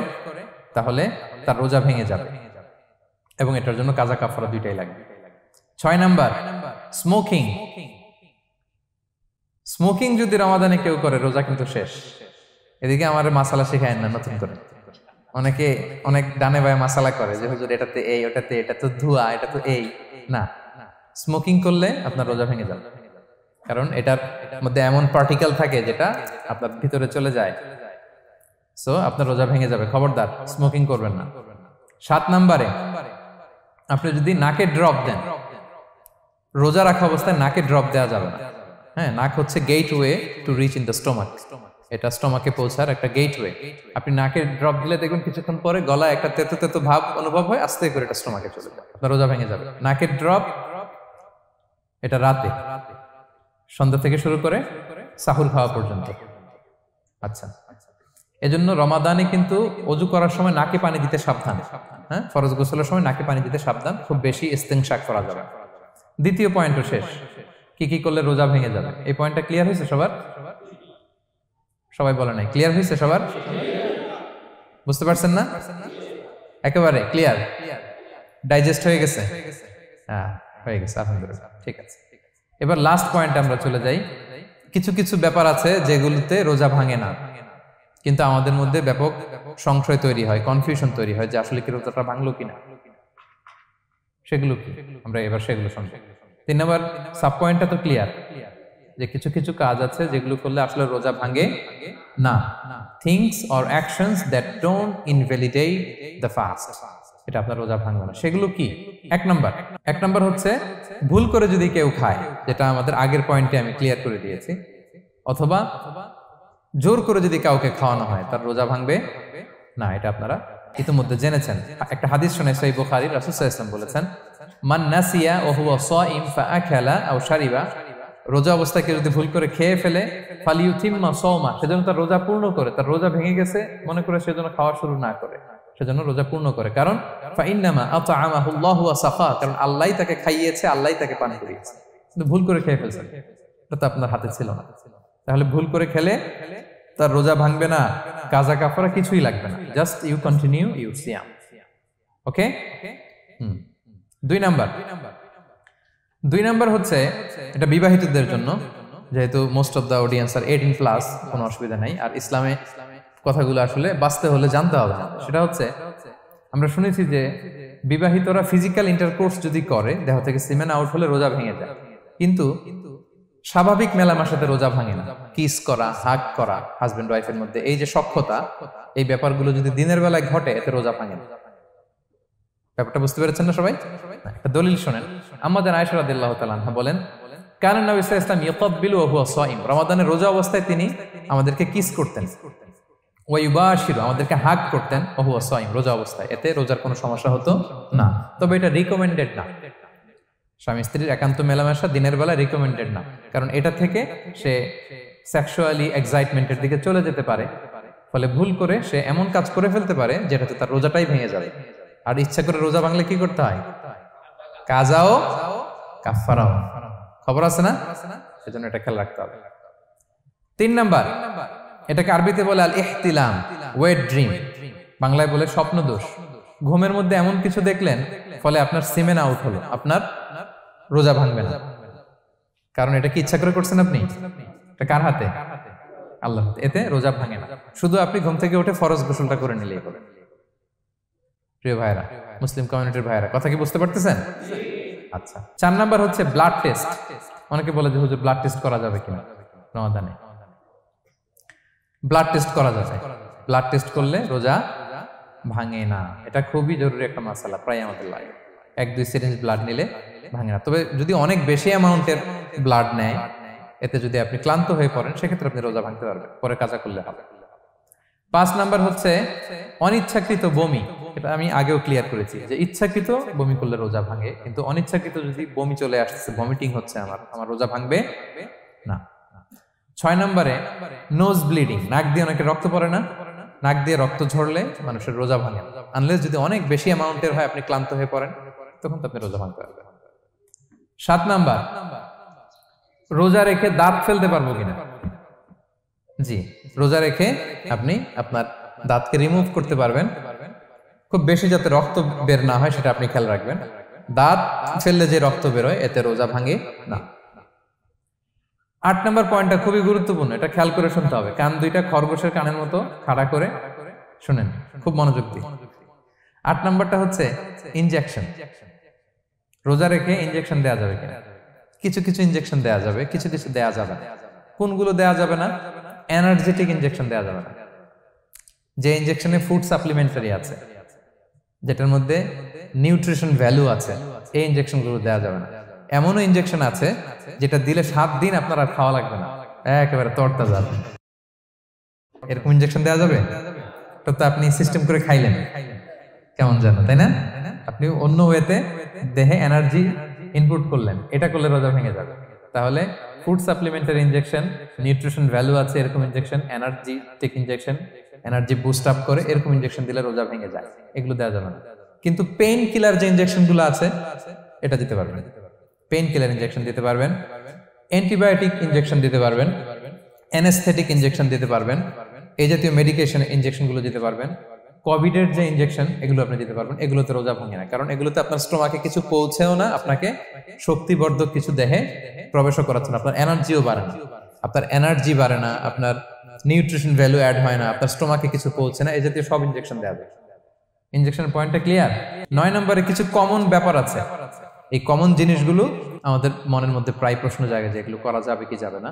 তাহলে তার রোজা ভেঙে যাবে, এবং এটার জন্য কাজা কাফারা দুইটাই লাগবে। 6 নাম্বার স্মোকিং। স্মোকিং যদি রমাদানে কেউ করে রোজা কিন্তু শেষ। এদিকে আমার মাসালা শেখায় না নতুন করে, অনেকে অনেক ডানে বায়ে মাসালা করে যে হুজুর এটাতে এই, ওটাতে, এটা তো ধোঁয়া, এটা তো এই না। স্মোকিং করলে আপনার রোজা ভেঙে যাবে, কারণ এটার মধ্যে এমন পার্টিকেল থাকে যেটা আপনার ভিতরে চলে যায়, সো আপনার রোজা ভেঙে যাবে। খবরদার স্মোকিং করবেন না। 7 নাম্বারে আপনি যদি নাকে ড্রপ দেন, রোজা রাখা অবস্থায় নাকে ড্রপ দেওয়া যাবে না। হ্যাঁ, নাক হচ্ছে gateway to reach in the stomach, এটা স্টোমাকে পৌঁছার একটা গেটওয়ে। আপনি নাকে ড্রপ দিলে দেখবেন কিছুক্ষণ পরে গলায় একটা তেতো তেতো ভাব অনুভব হয়, আস্তে করে এটা স্টোমাকে চলে যায়, আপনার রোজা ভেঙে যাবে। নাকের ড্রপ এটা রাতে, সন্ধ্যা থেকে শুরু করে সাহুর খাওয়া পর্যন্ত। আচ্ছা, এজন্য রমাদানে কিন্তু অজু করার সময় নাকে পানি দিতে সাবধান। হ্যাঁ, ফরজ গোসলের সময় নাকে পানি দিতে সাবধান, খুব বেশি ইস্তেনশাক করা যাবে। দ্বিতীয় পয়েন্টও শেষ, কি কি করলে রোজা ভেঙে যাবে। এই পয়েন্টটা ক্লিয়ার হয়েছে সবার? সবাই বলে নাই, ক্লিয়ার হয়েছে সবার? বুঝতে পারছেন না? একেবারে ক্লিয়ার, ডাইজেস্ট হয়ে গেছে? হ্যাঁ, হয়ে গেছে, আলহামদুলিল্লাহ, ঠিক আছে। এবার লাস্ট পয়েন্টে আমরা চলে যাই। কিছু কিছু ব্যাপার আছে যেগুলোতে রোজা ভাঙে না, কিন্তু আমাদের মধ্যে ব্যাপক সংশয় তৈরি হয়, কনফিউশন তৈরি হয় যে আসলে কি রোজাটা ভাঙলো কিনা। সেগুলো কি, আমরা এবার সেগুলো শুনবো। 3 নম্বর সাব পয়েন্টটা তো ক্লিয়ার, যে কিছু কিছু কাজ আছে যেগুলো করলে আসলে রোজা ভাঙে না। Things or actions that don't invalidate the fast, এটা আপনার রোজা ভাঙবে না। সেগুলো কি? 1 নম্বর হচ্ছে ভুল করে যদি কেউ খায়, যেটা আমাদের আগের পয়েন্টে আমি ক্লিয়ার করে দিয়েছি, অথবা জোর করে যদি কাউকে খাওয়ানো হয়, তার রোজা ভাঙবে না, এটা আপনারা ইতিমধ্যে জেনেছেন। একটা হাদিস শুনে সহিহ বুখারী, রাসূল সাল্লাল্লাহু আলাইহি ওয়াসাল্লাম বলেছেন, মান নাসিয়া ওয়া হুয়া সাইম ফাআকালা আও শারিবা, রোজা অবস্থায় কেউ যদি ভুল করে খেয়ে ফেলে, ফালিউতিম্মা সাওমা, সেজন্য তার রোজা পূর্ণ করে, তার রোজা ভেঙে গেছে মনে করে সেজন্য খাওয়া শুরু না করে, সেজন্য রোজা পূর্ণ করে। কারণ ফাইন্নামা আতআমাহুল্লাহু ওয়া সাফা, কারণ আল্লাহই তাকে খাইয়েছে, আল্লাহই তাকে পান করিয়েছে। কিন্তু ভুল করে খেয়ে ফেলছেন, এটা তো আপনার হাতে ছিল না। তাহলে ভুল করে খেলে তার রোজা ভাঙবে না, কাজা কাফারা কিছুই লাগবে না, জাস্ট ইউ কন্টিনিউ ইউ সিয়াম। ওকে? 2 নাম্বার হচ্ছে, এটা বিবাহিতদের জন্য, যেহেতু মোস্ট অফ দ্য অডিয়েন্স আর 18+, কোনো অসুবিধা নাই। আর ইসলামে কথাগুলো আসলে বাঁচতে হলে জানতে হবে না। সেটা হচ্ছে, আমরা শুনেছি যে বিবাহিতরা ফিজিক্যাল ইন্টারকোর্স যদি করে, দেহ থেকে সিমেন আউট হলে রোজা ভেঙে যায়, কিন্তু স্বাভাবিক মেলামেশার সাথে রোজা ভাঙে না। কিস করা, হাগ করা হাজবেন্ড ওয়াইফের মধ্যে, এই যে সখ্যতা, এই ব্যাপারগুলো যদি দিনের বেলায় ঘটে, এতে রোজা ভাঙে না। ব্যাপারটা বুঝতে পেরেছেন না সবাই? একটা দলিল শোনেন। আম্মা জান আয়েশা রাদিয়াল্লাহু তাআলা আনহা বলেন, কারণ নবী সাল্লাল্লাহু আলাইহি ওয়াসাল্লাম ইয়াকাব্বিলু ওয়া হুয়া সাইম, রমাদানের রোজা অবস্থায় তিনি আমাদেরকে কিস করতেন, ওয়া ইউবাশিরু, আমাদেরকে হাগ করতেন, ওয়া হুয়া সাইম, রোজা অবস্থায়। এতে রোজার কোনো সমস্যা হতো না, তবে এটা রিকমেন্ডেড না। স্বামী স্ত্রীর একান্ত মেলামেশা দিনের বেলা রিকমেন্ডেড না, কারণ এটা থেকে সে সেক্সুয়ালি এক্সাইটমেন্টের দিকে চলে যেতে পারে, ফলে ভুল করে সে এমন কাজ করে ফেলতে পারে যেটাতে তার রোজাটাই ভেঙে যাবে। আর ইচ্ছা করে রোজা ভাঙলে কি করতে হয়? কাজাও কাফারাও, খবর আছে না? সেজন্য এটা খেয়াল রাখতে হবে। 3 নাম্বার, এটাকে আরবিতে বলে আল ইহতিলাম, ওয়েট ড্রিম, বাংলায় বলে স্বপ্ন দোষ। ঘুমের মধ্যে এমন কিছু দেখলেন ফলে আপনার সিমেন আউট হলো, আপনার রোজা ভাঙবে না, কারণ এটা কি ইচ্ছা করে করছেন আপনি? এটা কার হাতে? আল্লাহর হাতে। এতে রোজা ভাঙে না, শুধু আপনি ঘুম থেকে উঠে ফরজ গোসলটা করে নিলেই হবে। প্রিয় ভাইরা, মুসলিম কমিউনিটির ভাইরা, কথা কি বুঝতে পারতেছেন? আচ্ছা, 4 নাম্বার হচ্ছে ব্লাড টেস্ট। অনেকে বলে যে হুজুর ব্লাড টেস্ট করা যাবে কিনা রমাদানে? ব্লাড টেস্ট করা যাবে। ব্লাড টেস্ট করলে রোজা ভাঙে না, এটা খুবই জরুরি একটা মাসালা, প্রায় আমাদের লাগে। 1-2 সিরিঞ্জ ব্লাড নিলে ভাঙে না, তবে যদি অনেক বেশি অ্যামাউন্টের ব্লাড নেয়, এতে যদি আপনি ক্লান্ত হয়ে পড়েন, সেক্ষেত্রে আপনি রোজা ভাঙতে পারবেন, পরে কাজা করলে হবে। 5 নাম্বার হচ্ছে অনিচ্ছাকৃত বমি। এটা আমি আগেও ক্লিয়ার করেছি যে ইচ্ছাকৃত বমি করলে রোজা ভাঙে, কিন্তু অনিচ্ছাকৃত যদি বমি চলে আসছে, ভমিটিং হচ্ছে, আমার রোজা ভাঙবে না। 6 নম্বরে নোজ ব্লিডিং, নাক দিয়ে অনেকে রক্ত পড়ে না, নাক দিয়ে রক্ত ঝরলে মানুষের রোজা ভাঙে না, আনলেস যদি অনেক বেশি অ্যামাউন্টের হয়, আপনি ক্লান্ত হয়ে পড়েন, তখন তো আপনি রোজা ভাঙতে পারবেন। 7 নাম্বার, রোজা রেখে দাঁত ফেলতে পারবো কিনা? জি, রোজা রেখে আপনি আপনার দাঁতকে রিমুভ করতে পারবেন, খুব বেশি যাতে রক্ত বের না হয় সেটা আপনি খেয়াল রাখবেন। দাঁত ফেললে যে রক্ত বেরোয়, এতে রোজা ভাঙে না। 8 নম্বর পয়েন্টটা খুবই গুরুত্বপূর্ণ, এটা খেয়াল করে শুনতে হবে। কান দুইটা খরগোশের কানের মতো খাড়া করে শুনেন, খুব মনোযোগ দিয়ে। 8 নম্বরটা হচ্ছে ইনজেকশন। রোজা রেখে ইনজেকশন দেওয়া যাবে কিনা? কিছু কিছু ইনজেকশন দেওয়া যাবে, কিছু কিছু দেওয়া যাবে না। কোনগুলো দেওয়া যাবে না? এনার্জেটিক ইনজেকশন দেওয়া যাবে না। যে ইনজেকশনে ফুড সাপ্লিমেন্টারি আছে, যেটার মধ্যে নিউট্রিশন ভ্যালু আছে, এই ইনজেকশনগুলো দেওয়া যাবে না। এমনও ইনজেকশন আছে যেটা দিলে 7 দিন আপনার আর খাওয়া লাগবে না, একেবারে তরতাজা। এরকম ইনজেকশন দেওয়া যাবে? তো আপনি সিস্টেম করে খাইলেন, কেমন জানো, তাই না? আপনি অন্য ওয়েতে দেহে এনার্জি ইনপুট করলেন, এটা করলে রোজা ভেঙে যাবে। তাহলে food supplementary injection, nutrition value আছে এরকম injection, energetic injection, energy boost up করে এরকম ইনজেকশন দিলে রোজা ভেঙে যায়, এগুলো দেওয়া যাবে না। কিন্তু পেইন কিলার যে ইনজেকশন গুলো আছে, এটা দিতে পারবেন। পেইন কিলার ইনজেকশন দিতে পারবেন, অ্যান্টিবায়োটিক ইনজেকশন দিতে পারবেন, অ্যানেস্থেটিক ইনজেকশন দিতে পারবেন, এই জাতীয় মেডিকেশন ইনজেকশন গুলো দিতে পারবেন। কোভিডের যে ইনজেকশন, এগুলো আপনি দিতে পারবেন। এগুলোতে রোজা ভাঙে না, কারণ এগুলোতে আপনার স্টোমাকে কিছু পৌঁছেও না, আপনাকে শক্তিবর্ধক কিছু দেহে প্রবেশও করাচ্ছে না, আপনার এনার্জিও বাড়ে না, আপনার এনার্জি বাড়ে না, আপনার নিউট্রিশন ভ্যালু অ্যাড হয় না, আপনার স্টোমাকে কিছু পৌঁছে না, এই জাতীয় সব ইনজেকশন দেওয়া যায়। ইনজেকশনের পয়েন্টটা ক্লিয়ার? 9 নম্বরে কিছু কমন ব্যাপার আছে, এই কমন জিনিসগুলো আমাদের মনের মধ্যে প্রায় প্রশ্ন জাগে যে এগুলো করা যাবে কি যাবে না,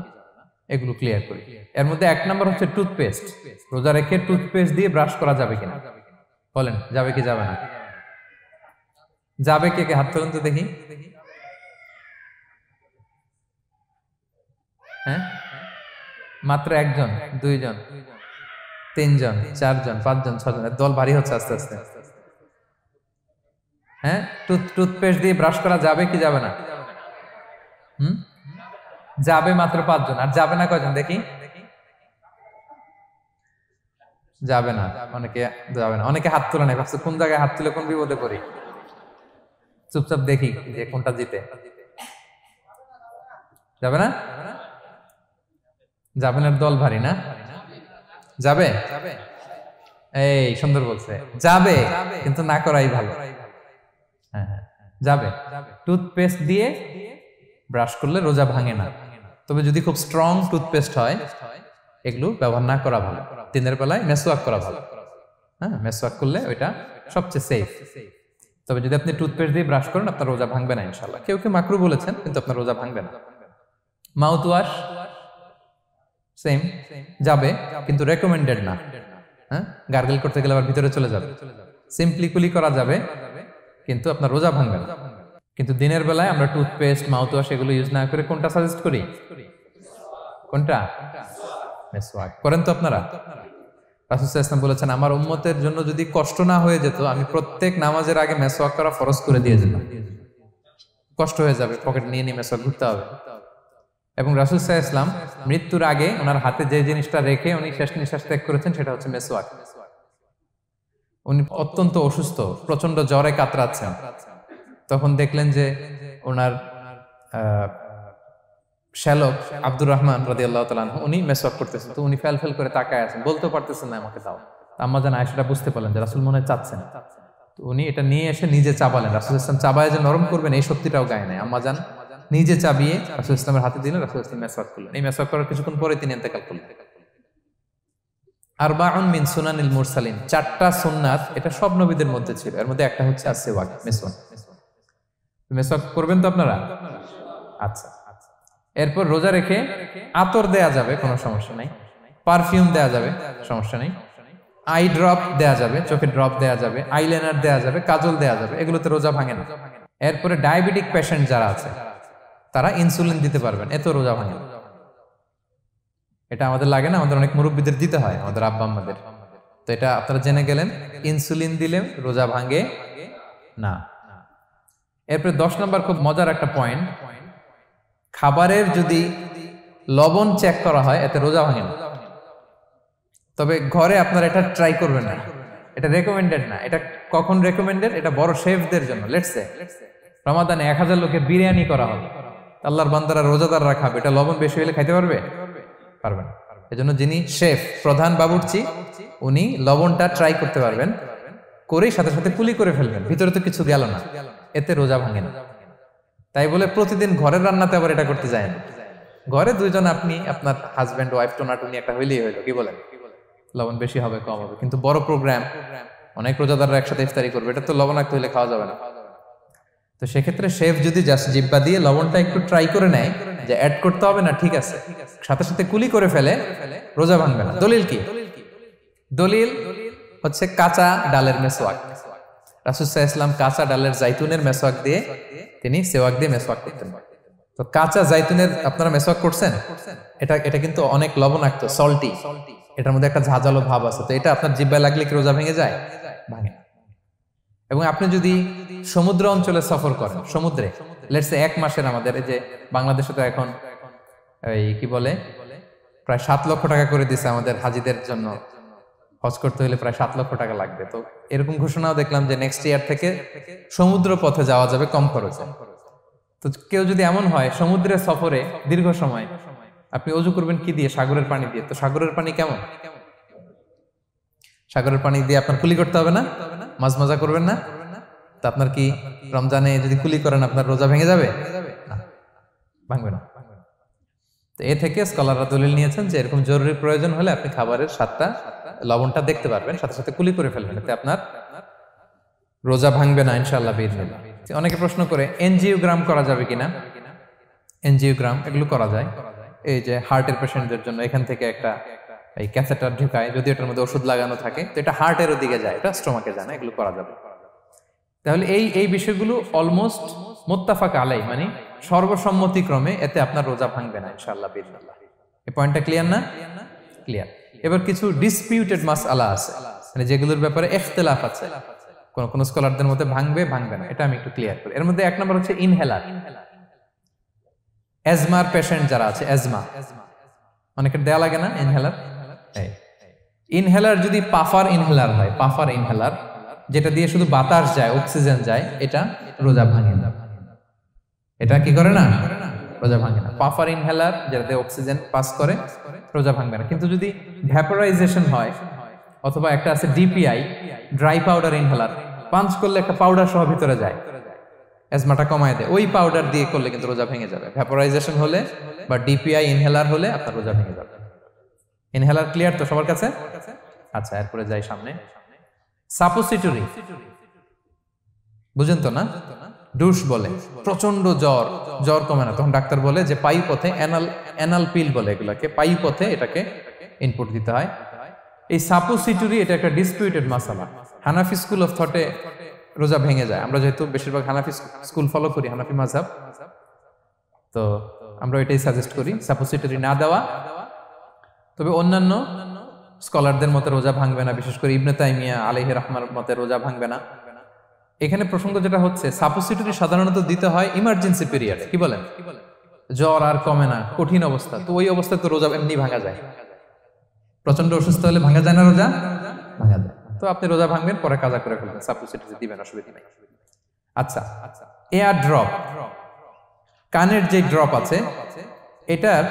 এগুলো ক্লিয়ার করি। এর মধ্যে 1 নম্বর হচ্ছে টুথপেস্ট। রোজা রেখে টুথপেস্ট দিয়ে ব্রাশ করা যাবে কিনা? বলেন, যাবে কি যাবে না? যাবে, কে কে হাত তোলেন তো দেখি। হ্যাঁ, মাত্র 1 জন, 2 জন, 3 জন, 4 জন, 5 জন, 6 জন, দল ভারী হচ্ছে আস্তে আস্তে। হ্যাঁ, টুথপেস্ট দিয়ে ব্রাশ করা যাবে কি যাবে না? যাবে মাত্র 5 জন। আর যাবে না কয়জন দেখি? যাবে না, অনেকে যাবে না, অনেকে হাত তুলে নাই, ভাবছে কোন জায়গায় হাত তুলে কোন বিপদে পড়ি। চুপচাপ দেখি যে কোনটা জিতে। যাবে না? যাবে না, দল ভারী না? যাবে? এই সুন্দর বলছে, যাবে, কিন্তু না করাই ভালো। হ্যাঁ হ্যাঁ, যাবে। টুথপেস্ট দিয়ে ব্রাশ করলে রোজা ভাঙে না, তবে যদি খুব স্ট্রং টুথপেস্ট হয়, এগুলো ব্যবহার না করা ভালো। দিনের বেলায় মেসওয়াক করা ভালো। হ্যাঁ, মেসওয়াক করলে ওইটা সবচেয়ে সেফ। তবে যদি আপনি টুথপেস্ট দিয়ে ব্রাশ করেন, আপনার রোজা ভাঙবে না ইনশাআল্লাহ। কেউ কেউ মাকরু বলেছেন, কিন্তু আপনার রোজা ভাঙবে না। মাউথ ওয়াশ সেম, যাবে, কিন্তু রেকমেন্ডেড না। হ্যাঁ, গার্গল করতে গেলে আবার ভিতরে চলে যাবে। সিম্পলি কুলি করা যাবে, কিন্তু আপনার রোজা ভাঙবে না। কিন্তু দিনের বেলায় আমরা টুথপেস্ট, মাউথওয়াশ এগুলো ইউজ না করে কোনটা সাজেস্ট করি? কোনটা? মেসওয়াক করেন তো আপনারা? রাসূল সাল্লাল্লাহু আলাইহি ওয়াসাল্লাম বলেছেন, আমার উম্মতের জন্য যদি কষ্ট না হয়ে যেত, আমি প্রত্যেক নামাজের আগে মেসওয়াক করা ফরজ করে দিয়ে যেতাম। কষ্ট হয়ে যাবে, পকেট নিয়ে নিয়ে মেসওয়াক ঘুরতে হবে। এবং রাসূল সাল্লাল্লাহু আলাইহি ওয়াসাল্লাম মৃত্যুর আগে ওনার হাতে যে জিনিসটা রেখে উনি শেষ নিঃশ্বাস ত্যাগ করেছেন সেটা হচ্ছে মেসওয়াক। উনি অত্যন্ত অসুস্থ, প্রচন্ড জ্বরে কাতরাচ্ছেন। তখন দেখলেন যে ওনার শ্যালক আব্দুর রহমান রাদিয়াল্লাহু তাআলা আনহু উনি মেসওয়াক করতেছেন, তো উনি ফেল করে তাকায় আছেন, বলতে পারতেছেন না আমাকে দাও। আম্মা জান আয়েশা বুঝতে পারলেন যে রাসূল মনে হয় চাচ্ছেন, তো উনি এটা নিয়ে এসে নিজে চাবালেন। রাসূল সাল্লাল্লাহু আলাইহি ওয়াসাল্লাম চাবায় যে নরম করবেন এই শক্তিটাও গায়ে নাই। আম্মা জান নিজে চাবিয়ে রাসূল সাল্লাল্লাহু আলাইহি ওয়াসাল্লামের হাতে দিলেন, রাসূল সাল্লাল্লাহু আলাইহি ওয়াসাল্লাম মেসওয়াক করলেন। এই মেসওয়াক করার কিছুক্ষণ পরে তিনি ইন্তেকাল করলেন। আরবাউন মিন সুনানিল মুরসালিন, 4টা সুন্নাত, এটা সব নবীদের মধ্যে ছিল। এর মধ্যে একটা হচ্ছে আসওয়াক, মেসওয়াক। মেসওয়াক করবেন তো আপনারা? আচ্ছা। এরপর রোজা রেখে আতর দেয়া যাবে, কোনো সমস্যা নাই। পারফিউম দেয়া যাবে, সমস্যা নেই। আই ড্রপ দেয়া যাবে, চোখে ড্রপ দেয়া যাবে, আইলাইনার দেয়া যাবে, কাজল দেয়া যাবে, এগুলোতে রোজা ভাঙে না। এরপরে ডায়াবেটিক পেশেন্ট যারা আছে তারা ইনসুলিন দিতে পারবেন, এত রোজা ভাঙে না। এটা আমাদের লাগে না, আমাদের অনেক মুরব্বীদের দিতে হয়, আমাদের আব্বা আম্মাদের। তো এটা আপনারা জেনে গেলেন, ইনসুলিন দিলে রোজা ভাঙে না। এরপরে 10 নম্বর খুব মজার একটা পয়েন্ট, খাবারের যদি লবণ চেক করা হয় এতে রোজা ভাঙে না। তবে ঘরে আপনারা এটা ট্রাই করবেন না, এটা রেকমেন্ডেড না। এটা কখন রেকমেন্ডেড? এটা বড় শেফদের জন্য। লেটস সে রমাদানে 1000 লোকে বিরিয়ানি করা হবে, আল্লাহর বান্দারা রোজাদাররা খাবে, এটা লবণ বেশি হলে খাইতে পারবে? পারবেন। এজন্য যিনি শেফ, প্রধান বাবুর্চি, উনি লবণটা ট্রাই করতে পারবেন, করেই সাথে সাথে কুলি করে ফেলবেন, ভিতরে তো কিছু গেল না, এতে রোজা ভাঙে না। তাই বলে প্রতিদিন ঘরের রান্নাতে আবার এটা করতে যায় না। ঘরে দুইজন, আপনি আপনার হাজবেন্ড ওয়াইফ টোনাটুনি একটা হইলেই হইলো, কি বলেন? লবণ বেশি হবে কম হবে, কিন্তু বড় প্রোগ্রাম, অনেক রোজাদাররা একসাথে ইফতারি করবে, এটা তো লবণাক্ত হইলে খাওয়া যাবে না। তো সেক্ষেত্রে শেফ যদি জাস্ট জিব্বা দিয়ে লবণটা একটু ট্রাই করে নেয় যে অ্যাড করতে হবে না, ঠিক আছে, সাথে সাথে কুলি করে ফেলে, রোজা ভাঙবে না। দলিল কি? দলিল হচ্ছে কাঁচা ডালের মেসওয়াক। রাসূল সাল্লাল্লাহু আলাইহি ওয়াসাল্লাম কাঁচা ডালের জাইতুনের মেসওয়াক দিয়ে তিনি সেওয়াক দিয়ে মেসওয়াক করতেন। তো কাঁচা জাইতুনের আপনারা মেসওয়াক করছেন, এটা কিন্তু অনেক লবণাক্ত, সল্টি, এটার মধ্যে একটা ঝাঁঝালো ভাব আছে। তো এটা আপনার জিহ্বায় লাগলে কি রোজা ভেঙে যায়? ভাঙে না। এবং আপনি যদি সমুদ্র অঞ্চলে সফর করেন, সমুদ্রে লেটস সে 1 মাসের, আমাদের এই যে বাংলাদেশে তো এখন এই কি বলে প্রায় 7 লক্ষ টাকা করে দিছে আমাদের হাজিদের জন্য, হজ করতে হলে প্রায় 7 লক্ষ টাকা লাগবে। তো এরকম ঘোষণাও দেখলাম যে নেক্সট ইয়ার থেকে সমুদ্র পথে যাওয়া যাবে কম খরচে। তো কেউ যদি এমন হয় সমুদ্রের সফরে দীর্ঘ সময়, আপনি ওযু করবেন কি দিয়ে? সাগরের পানি দিয়ে। তো সাগরের পানি কেমন? সাগরের পানি দিয়ে আপনার কুলি করতে হবে না? মাছ মজা করবেন না? তো আপনার কি রমজানে যদি কুলি করেন আপনার রোজা ভেঙে যাবে? না, ভাঙবে না। তো এ থেকে স্কলাররা দলিল নিয়েছেন যে এরকম জরুরি প্রয়োজন হলে আপনি খাবারের স্বাদটা, লবণটা দেখতে পারবেন, সাথে সাথে কুলি করে ফেলবেন, এতে আপনার রোজা ভাঙবে না ইনশাআল্লাহ বিইজনিল্লাহ। অনেকে প্রশ্ন করে এনজিওগ্রাম করা যাবে কিনা? এনজিওগ্রাম এগুলো করা যায়। এই যে হার্টের পেশেন্টদের জন্য এখান থেকে একটা এই ক্যাথেটার ঢুকায়, যদি এটার মধ্যে ওষুধ লাগানো থাকে, তো এটা হার্টের দিকে যায়, এটা স্টোমাকে যায় না, এগুলো করা যাবে। তাহলে এই বিষয়গুলো অলমোস্ট মুত্তাফাক আলাই, মানে সর্বসম্মতিক্রমে এতে আপনার রোজা ভাঙবে না ইনশাআল্লাহ বিইজনিল্লাহ। এই পয়েন্টটা ক্লিয়ার না? ক্লিয়ার। এবার কিছু ডিসপিউটেড মাসআলা আছে, মানে যেগুলোর ব্যাপারে ইখতিলাফ আছে, কোন স্কলারদের মধ্যে ভাঙবে না, এটা আমি একটু ক্লিয়ার করি। এর মধ্যে 1 নম্বর হচ্ছে ইনহেলার। অ্যাজমার পেশেন্ট যারা আছে, অ্যাজমা অনেকের দেয়া লাগে না ইনহেলার। ইনহেলার যদি পাফার ইনহেলার হয়, পাফার ইনহেলার যেটা দিয়ে শুধু বাতাস যায়, অক্সিজেন যায়, এটা রোজা ভাঙে না। এটা কি করে না? রোজা ভাঙে না। পাফার ইনহেলার যেটা দিয়ে অক্সিজেন পাস করে, রোজা ভাঙবে না। কিন্তু যদি ভ্যাপোরাইজেশন হয়, অথবা একটা আছে DPI, dry powder inhaler, punch করলে একটা পাউডার সহ ভিতরে যায়, অ্যাজমাটা কমায় দেয়, ওই পাউডার দিয়ে করলে কিন্তু রোজা ভেঙে যাবে। ভ্যাপোরাইজেশন হলে বা ডিপিআই ইনহেলার হলে আপনার রোজা ভেঙে যাবে। ইনহেলার ক্লিয়ার তো সবার কাছে? আচ্ছা, এরপরে যাই সামনে। সাপোসিটরি বুঝেন তো না? ডুশ বলে, প্রচন্ড জ্বর কমে না, তখন ডাক্তার বলে যে পায়ু পথে, অ্যানাল পিল বলে এগুলাকে, পায়ু পথে এটাকে ইনপুট দিতে হয়। এই সাপোসিটরি এটা একটা ডিসপিউটেড মাসালা। হানাফি স্কুল অফ থটে রোজা ভেঙে যায়। আমরা যেহেতু বেশিরভাগ হানাফি স্কুল ফলো করি, হানাফি মাযহাব, তো আমরা এটাই সাজেস্ট করি সাপোজিটরি না দেওয়া। তবে অন্যান্য স্কলারদের মতে রোজা ভাঙবে না, বিশেষ করে ইবনে তাইমিয়া আলাইহি রাহমার মতে রোজা ভাঙবে না। এখানে প্রসঙ্গ যেটা হচ্ছে, সাপোজিটরি সাধারণত দিতে হয় ইমার্জেন্সি পিরিয়ডে, কি বলেন, জ্বর আর কমে না, কঠিন অবস্থা, তো ওই অবস্থায় তো রোজা এমনি ভাঙা যায়। প্রচন্ড অসুস্থ হলে ভাঙা যায় না রোজা? ভাঙা যায়। তো আপনি রোজা ভাঙবেন, পরে কাজা করে ফেলবেন, সাপোজিটরি দিবেন, অসুবিধা নেই। আচ্ছা, এয়ার ড্রপ, কানের যে ড্রপ আছে, এটার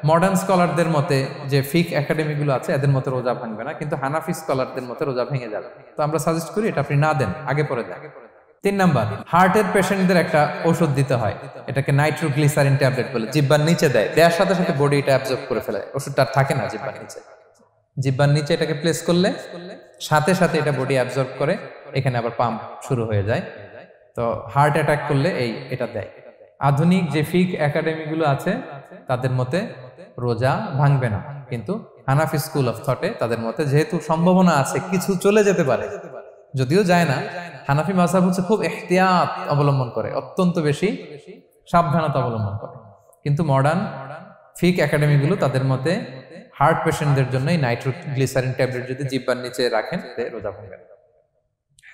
মডার্ন স্কলারদের মতে যে ফিক একাডেমি গুলো আছে এদের মতে রোজা ভাঙবে না, কিন্তু হানাফি স্কলারদের মতে রোজা ভেঙে যাবে। তো আমরা সাজেস্ট করি এটা আপনি না দেন, আগে পরে দেন। 3 নাম্বার, হার্টের পেশেন্টদের একটা ওষুধ দিতে হয়, এটাকে নাইট্রোগ্লিসারিন ট্যাবলেট বলে, জিহ্বার নিচে দেয়, দেওয়ার সাথে সাথে বডি এটা অ্যাবজর্ব করে ফেলে, ওষুধটা আর থাকে না জিহ্বার নিচে। জিহ্বার নিচে এটাকে প্লেস করলে সাথে সাথে এটা বডি অ্যাবজর্ব করে, এখানে আবার পাম্প শুরু হয়ে যায়। তো হার্ট অ্যাটাক করলে এটা দেয়। আধুনিক যে ফিক একাডেমি গুলো আছে তাদের মতে রোজা ভাঙবে না, কিন্তু হানাফি স্কুল অফ থটে তাদের মতে যেহেতু সম্ভাবনা আছে কিছু চলে যেতে পারে, যদিও যায় না, হানাফি মাযহাব হচ্ছে খুব ইহতিয়াত অবলম্বন করে, অত্যন্ত বেশি সাবধানতা অবলম্বন করে। কিন্তু মডার্ন ফিক একাডেমি গুলো তাদের মতে হার্ট পেশেন্টদের জন্য নাইট্রোগ্লিসারিন ট্যাবলেট যদি জিহ্বার নিচে রাখেন রোজা ভাঙবে না।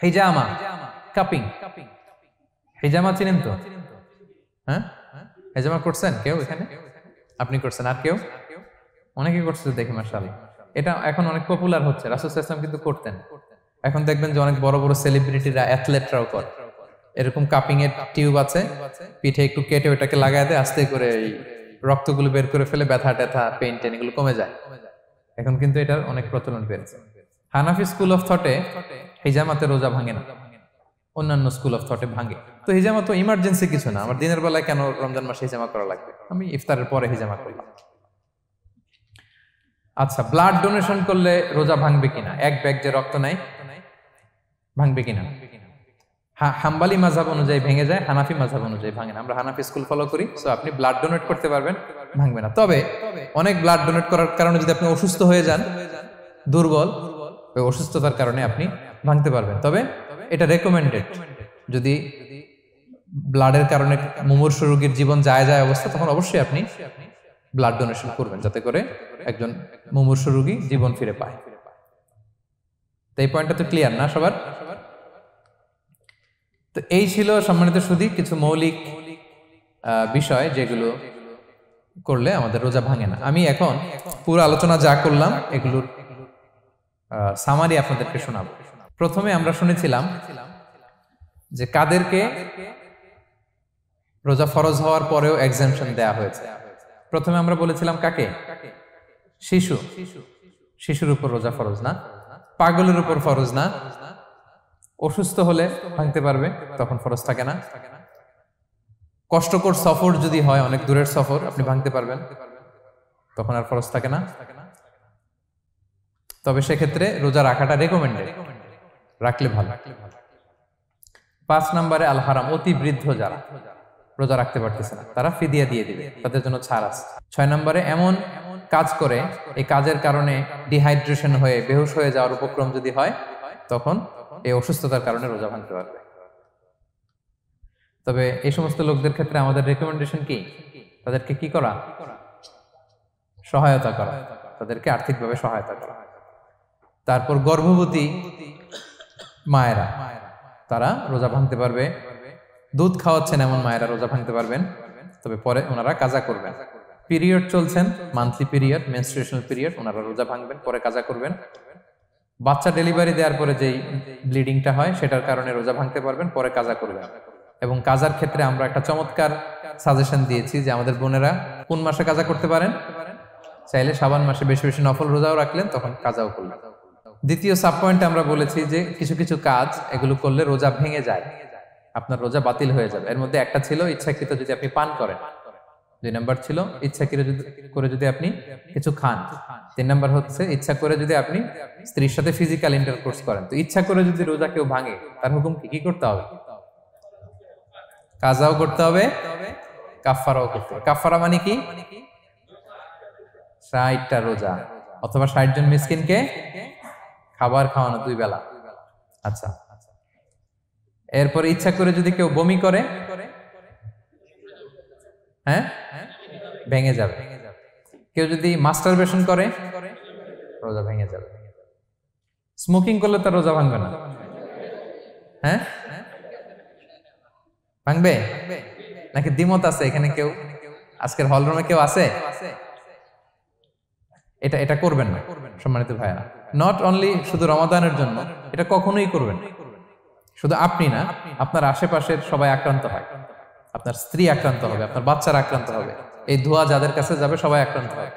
হিজামা, কাপিং, হিজামা চিনেন তো? হ্যাঁ, হিজামা করছেন কেউ এখানে? আপনি করছেন, আর কেউ? অনেকে করছে দেখি মাশাআল্লাহ। এটা এখন অনেক পপুলার হচ্ছে, রাসূল সাল্লাল্লাহু আলাইহি ওয়াসাল্লাম কিন্তু করতেন। এখন দেখবেন যে অনেক বড় বড় সেলিব্রিটিরা, অ্যাথলেটরাও করে। এরকম কাপিং এর টিউব আছে, পিঠে একটু কেটে ওটাকে লাগায় দেয়, আস্তে করে এই রক্তগুলো বের করে ফেলে, ব্যথা ট্যাথা, পেইন টেন এগুলো কমে যায়। এখন কিন্তু এটার অনেক প্রচলন পেয়েছে। হানাফি স্কুল অফ থটে হিজামাতে রোজা ভাঙে না, অন্যান্য স্কুল অফ থটে ভাঙে। তো হিজামা তো ইমার্জেন্সি কিছু না, আমার দিনের বেলায় কেন রমজান মাসে হিজামা করা লাগবে, আমি ইফতারের পরে হিজামা করলাম। আচ্ছা, ব্লাড ডোনেশন করলে রোজা ভাঙবে কিনা, এক ব্যাগ যে রক্ত নেয় ভাঙবে কিনা? হাম্বালি মাযহাব অনুযায়ী ভেঙে যায়, হানাফি মাযহাব অনুযায়ী ভাঙে না। আমরা হানাফি স্কুল ফলো করি, সো আপনি ব্লাড ডোনেট করতে পারবেন, ভাঙবে না। তবে অনেক ব্লাড ডোনেট করার কারণে যদি আপনি অসুস্থ হয়ে যান, দুর্বল, ওই অসুস্থতার কারণে আপনি ভাঙতে পারবেন। তবে এটা রেকমেন্ডেড, যদি ব্লাডের কারণে মুমূর্ষু রোগীর জীবন যায় অবস্থা, তখন অবশ্যই আপনি ব্লাড ডোনেশন করবেন, যাতে করে একজন মুমূর্ষু রোগী জীবন ফিরে পায়। তো এই পয়েন্টটা তো ক্লিয়ার না সবার? তো এই ছিল সম্মানিত সুধী কিছু মৌলিক বিষয় যেগুলো করলে আমাদের রোজা ভাঙে না। আমি এখন পুরো আলোচনা যা করলাম এগুলোর সামারি আপনাদেরকে শোনাবো। প্রথমে আমরা শুনেছিলাম যে কাদেরকে রোজা ফরজ হওয়ার পরেও এক্সাম্পশন দেয়া হয়েছে। প্রথমে আমরা বলেছিলাম কাকে? শিশু, শিশুর উপর রোজা ফরজ না, পাগলের উপর ফরজ না, অসুস্থ হলে ভাঙতে পারবে, তখন ফরজ থাকে না। কষ্টকর সফর যদি হয়, অনেক দূরের সফর, আপনি ভাঙতে পারবেন, তখন আর ফরজ থাকে না। তবে সেক্ষেত্রে রোজা রাখাটা রেকমেন্ডেড, রাখলে ভালো। 5 নম্বরে আল হারাম, অতি বৃদ্ধ যারা রোজা রাখতে পারতেছে না তারা ফিদিয়া দিয়ে দিবে, তাদের জন্য ছাড় আছে। 6 নম্বরে এমন কাজ করে, এই কাজের কারণে ডিহাইড্রেশন হয়ে বেহুশ হয়ে যাওয়ার উপক্রম যদি হয়, তখন এই অসুস্থতার কারণে রোজা ভাঙতে পারবে। তবে এই সমস্ত লোকদের ক্ষেত্রে আমাদের রেকমেন্ডেশন কি? তাদেরকে কি করা? সহায়তা করা, তাদেরকে আর্থিকভাবে সহায়তা করা। তারপর গর্ভবতী মায়েরা, তারা রোজা ভাঙতে পারবে। দুধ খাওয়াচ্ছেন এমন মায়েরা রোজা ভাঙতে পারবেন, তবে পরে ওনারা কাজা করবেন। পিরিয়ড চলছেন, মান্থলি পিরিয়ড, মেনস্ট্রুয়েশনাল পিরিয়ড, ওনারা রোজা ভাঙবেন, পরে কাজা করবেন। বাচ্চা ডেলিভারি দেওয়ার পরে যেই ব্লিডিংটা হয় সেটার কারণে রোজা ভাঙতে পারবেন, পরে কাজা করবেন। এবং কাজার ক্ষেত্রে আমরা একটা চমৎকার সাজেশন দিয়েছি যে আমাদের বোনেরা কোন মাসে কাজা করতে পারেন, চাইলে শাবান মাসে বেশি বেশি নফল রোজাও রাখলেন, তখন কাজাও করলেন। দ্বিতীয় সাব পয়েন্টে আমরা বলেছি যে কিছু কিছু কাজ এগুলো করলে রোজা ভেঙে যায়, আপনার রোজা বাতিল হয়ে যাবে। এর মধ্যে একটা ছিল ইচ্ছাকৃত যদি আপনি পান করেন, 2 নাম্বার ছিল ইচ্ছাকৃত করে যদি আপনি কিছু খান, 3 নাম্বার হচ্ছে ইচ্ছা করে যদি আপনি স্ত্রীর সাথে ফিজিক্যাল ইন্টারকোর্স করেন। তো ইচ্ছা করে যদি রোজা কেউ ভাঙে, তার হুকুম কি করতে হবে? কাজাও করতে হবে, কাফফারাও করতে হবে। কাফফারা মানে কি? 60টা রোজা অথবা 60 জন মিসকিনকে খাবার খাওয়ানো 2 বেলা। আচ্ছা, এরপরে ইচ্ছা করে যদি কেউ বমি করে, হ্যাঁ, ভেঙে যাবে। কেউ যদি মাস্টারবেশন করে, রোজা ভেঙে যাবে। স্মোকিং করলে তার রোজা ভাঙবে না, হ্যাঁ, ভাঙবে নাকি দ্বিমত আছে এখানে? কেউ আজকের হলরুমে কেউ আছে? এটা এটা করবেন না সম্মানিত ভাইয়া। নট অনলি শুধু রমাদানের জন্য, এটা কখনোই করবেন না। শুধু আপনি না, আপনার আশেপাশের সবাই আক্রান্ত হয়। আপনার স্ত্রী আক্রান্ত হবে, আপনার বাচ্চারা আক্রান্ত হবে, এই ধোঁয়া যাদের কাছে যাবে সবাই আক্রান্ত হবে।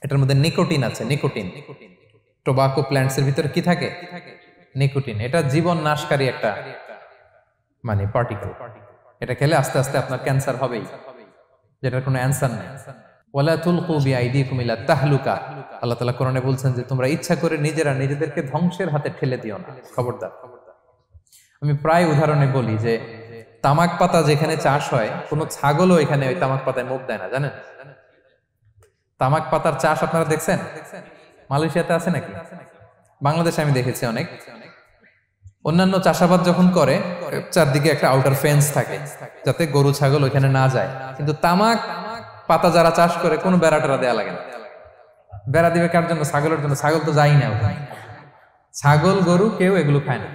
এটার মধ্যে নিকোটিন আছে, নিকোটিন। টোবাকো প্ল্যান্টস এর ভিতরে কি থাকে? নিকোটিন। এটা জীবন নাশকারী একটা মানে পার্টিকেল। এটা খেলে আস্তে আস্তে আপনার ক্যান্সার হবেই, যেটার কোনো অ্যান্সার নেই। ওয়ালা তুলকু বিআইদিকুম ইলা তাহলুকা, আল্লাহ তাআলা কোরআনে বলছেন যে তোমরা ইচ্ছা করে নিজেরা নিজেদেরকে ধ্বংসের হাতে ঠেলে দিও না, খবরদার। আমি প্রায় উদাহরণে বলি যে তামাক পাতা যেখানে চাষ হয়, কোনো ছাগলও এখানে ওই তামাক পাতায় মুখ দেয় না, জানেন? তামাক পাতার চাষ আপনারা দেখছেন? মালয়েশিয়াতে আছে নাকি? বাংলাদেশে আমি দেখেছি অনেক। অন্যান্য চাষাবাদ যখন করে, চারদিকে একটা আউটার ফেন্স থাকে যাতে গরু ছাগল ওইখানে না যায়, কিন্তু তামাক পাতা যারা চাষ করে কোনো বেড়া টেরা দেয়া লাগে না। বেড়া দিবে কার জন্য? ছাগলের জন্য। ছাগল তো যাই না ওখানে। ছাগল গরু কেউ এগুলো খায় না।